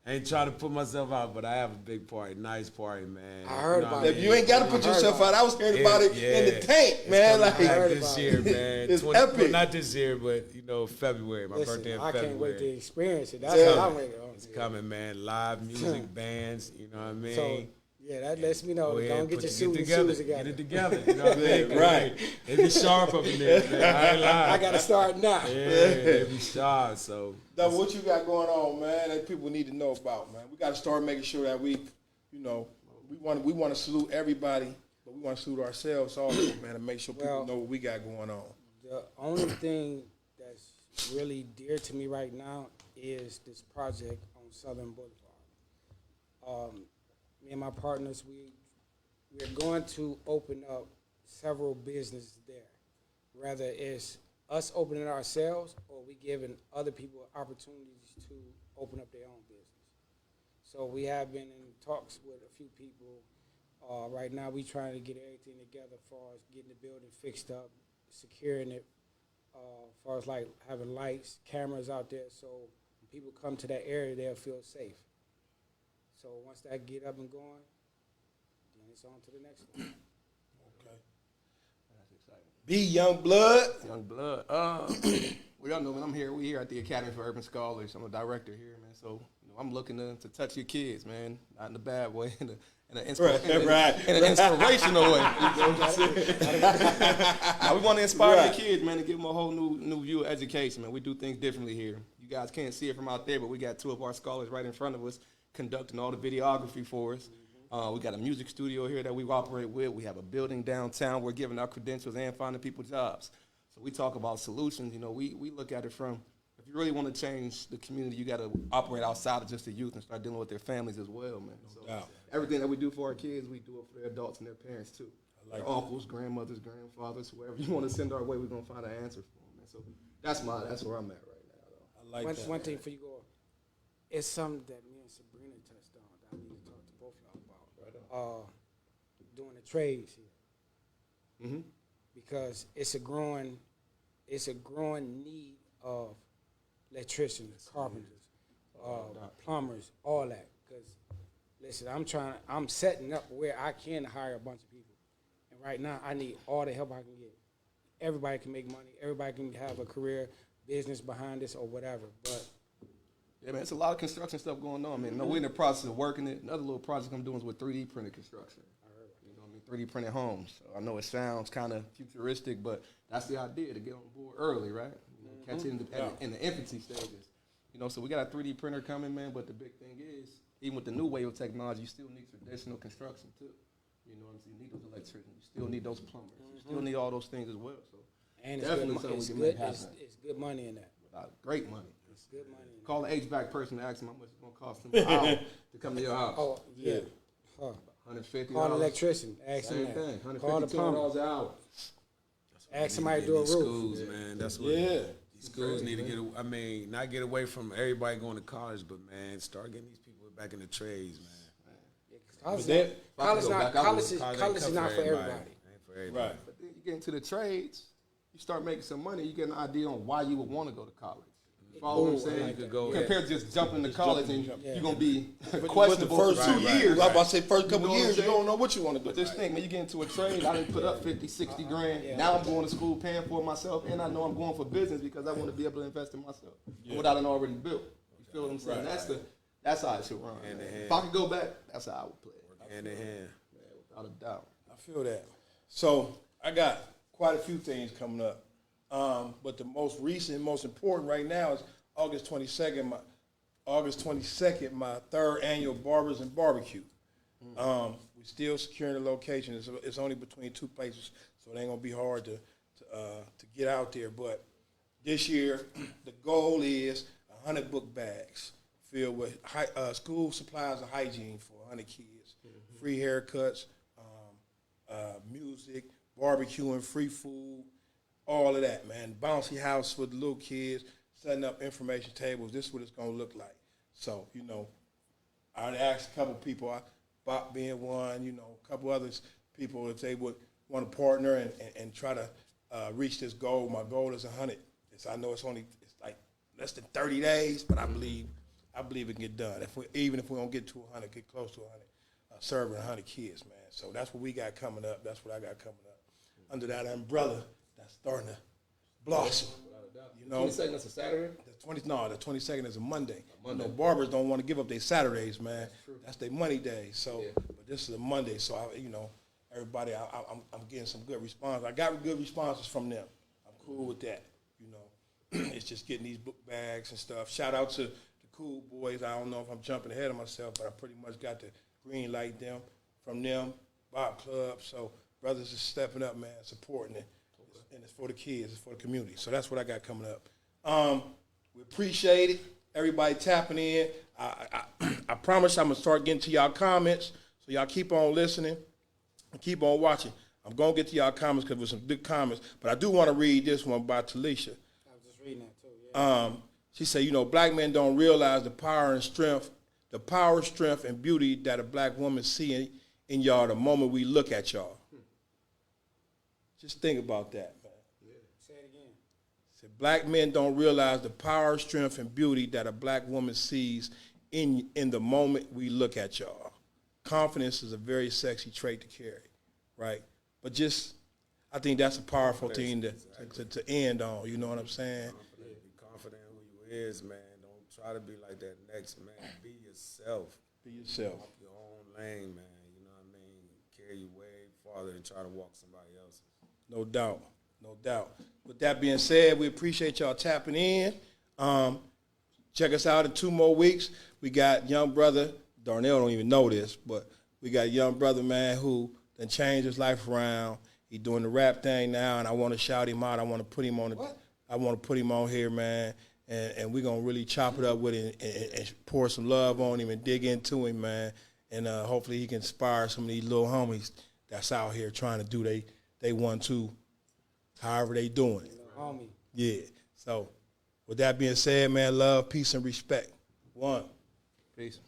ain't trying to put myself out, but I have a big party, nice party, man. I heard about If you ain't got to put yourself out, I was hearing about it in the tank, man. Like Like this year, man. It's epic. Well, not this year, but you know, February. My Listen, birthday in I February. can't wait to experience it. That's Yeah. what I'm waiting on. It's coming, man. Live music, bands. You know what I mean? So, yeah, that lets me know. Go ahead, Don't get put your it suit and together. shoes together. Get it together. You know what I mean? Right. They be sharp up in there, man. I ain't lying. I got to start now. Yeah, they be sharp. So Double, what you got going on, man, that people need to know about, man? We got to start making sure that we want to salute everybody, but we want to salute ourselves also, man, and make sure people know what we got going on. The only thing that's really dear to me right now is this project on Southern Boulevard. Me and my partners, we're going to open up several businesses there. Whether it's us opening ourselves or we giving other people opportunities to open up their own business. So we have been in talks with a few people. Right now we trying to get everything together as far as getting the building fixed up, securing it, as far as like having lights, cameras out there, so when people come to that area, they'll feel safe. So once that get up and going, then it's on to the next one. Okay. That's exciting. B Young Blood. Young Blood. Well, y'all know, man, we here at the Academy for Urban Scholars. I'm a director here, man. So I'm looking to touch your kids, man. Not in a bad way, in an inspirational way. You know what I'm saying? Now, we want to inspire the kids, man, and give them a whole new view of education, man. We do things differently here. You guys can't see it from out there, but we got two of our scholars right in front of us conducting all the videography for us. We got a music studio here that we operate with. We have a building downtown. We're giving our credentials and finding people jobs. So we talk about solutions. You know, we look at it from, if you really want to change the community, you got to operate outside of just the youth and start dealing with their families as well, man. So everything that we do for our kids, we do it for their adults and their parents too. Like their uncles, grandmothers, grandfathers, whoever you want to send our way, we're gonna find an answer for them, man. So that's where I'm at right now, though. I like that. One thing for you, go. It's something that me and Sabrina touched on that I need to talk to both y'all about. Doing the trades here. Mm-hmm. Because it's a growing need of electricians, carpenters, plumbers, all that. Because listen, I'm setting up where I can hire a bunch of people, and right now I need all the help I can get. Everybody can make money. Everybody can have a career, business behind this or whatever. But yeah, man, it's a lot of construction stuff going on, man. We're in the process of working it. Another little project I'm doing is with 3D printed construction. You know what I mean? 3D printed homes. So I know it sounds kind of futuristic, but that's the idea, to get on board early, right? You know, catch it in the infancy stages. You know, so we got a 3D printer coming, man, but the big thing is, even with the new wave of technology, you still need traditional construction too. You know what I'm saying? You need those electricians. You still need those plumbers. You still need all those things as well. So and definitely it's something we good, can make happen. it's good money in that. Great money. It's good money. Call an HVAC person and ask them how much it's going to cost them an hour to come to your house. Oh yeah. Huh. $150. Call an electrician. Ask Same him thing. that. Call the plumber. $150 an hour. Ask somebody to do a roof. Schools, man. That's what these schools need to get. man. I mean, not get away from everybody going to college, but man, start getting these people back in the trades, man. College is not for everybody. Ain't for everybody. Right. But then you get into the trades, you start making some money, you get an idea on why you would want to go to college. You follow what I'm saying? like that. Compared to just jumping to college and you're going to be But questionable the first for 2 2 years, years. I was about to say first couple You know what I'm years, you saying? don't know what you want to do. But this thing, man, you get into a trade, I didn't put up 50, 60 grand. Now I'm going to school paying for it myself, and I know I'm going for business because I want to be able to invest in myself without it already built. You feel what I'm saying? That's how it should run. If I could go back, that's how I would play it. Hand in hand. Without a doubt. I feel that. So I got quite a few things coming up. But the most recent, most important right now is August 22nd, my third annual Barbers and Barbecue. We're still securing the location. It's only between two places, so it ain't gonna be hard to get out there. But this year, the goal is 100 book bags filled with school supplies and hygiene for 100 kids, free haircuts, music, barbecuing, free food, all of that, man. Bouncy house for the little kids, setting up information tables. This is what it's going to look like. So, you know, I asked a couple people, Bob being one, you know, a couple others people if they would want to partner and try to reach this goal. My goal is 100. I know it's like less than 30 days, but I believe it can get done. Even if we don't get to 100, get close to 100, serving 100 kids, man. So that's what we got coming up. That's what I got coming up. Under that umbrella, that's starting to blossom. You know, 22nd is a Saturday? The 22nd is a Monday. You know, barbers don't want to give up their Saturdays, man. That's their money day. So, but this is a Monday. So, everybody, I'm getting some good response. I got good responses from them. I'm cool with that. You know, it's just getting these book bags and stuff. Shout out to the Cool Boys. I don't know if I'm jumping ahead of myself, but I pretty much got the green light from them, Bob Club. So brothers is stepping up, man, supporting it. And it's for the kids, it's for the community. So that's what I got coming up. We appreciate it. Everybody tapping in. I promise I'm going to start getting to y'all comments. So y'all keep on listening and keep on watching. I'm going to get to y'all comments because there's some good comments. But I do want to read this one by Talisha. I was just reading that too, yeah. She said, you know, black men don't realize the power, strength, and beauty that a black woman see in y'all the moment we look at y'all. Just think about that, man. Yeah. Say it again. Said, black men don't realize the power, strength, and beauty that a black woman sees in the moment we look at y'all. Confidence is a very sexy trait to carry, right? But I think that's a powerful thing to end on, you know what I'm saying? Be confident in who you is, man. Don't try to be like that next man. Be yourself. Be yourself. Walk your own lane, man. You know what I mean? Carry you way farther than try to walk somebody else's. No doubt. No doubt. With that being said, we appreciate y'all tapping in. Check us out in 2 more weeks. We got young brother, Darnell don't even know this, but we got a young brother, man, who done changed his life around. He doing the rap thing now, and I want to shout him out. I want to put him on here, man, and we're going to really chop it up with him and pour some love on him and dig into him, man. And hopefully he can inspire some of these little homies that's out here trying to do they 1-2, however they doing it. Homie. Yeah. So with that being said, man, love, peace, and respect. 1. Peace.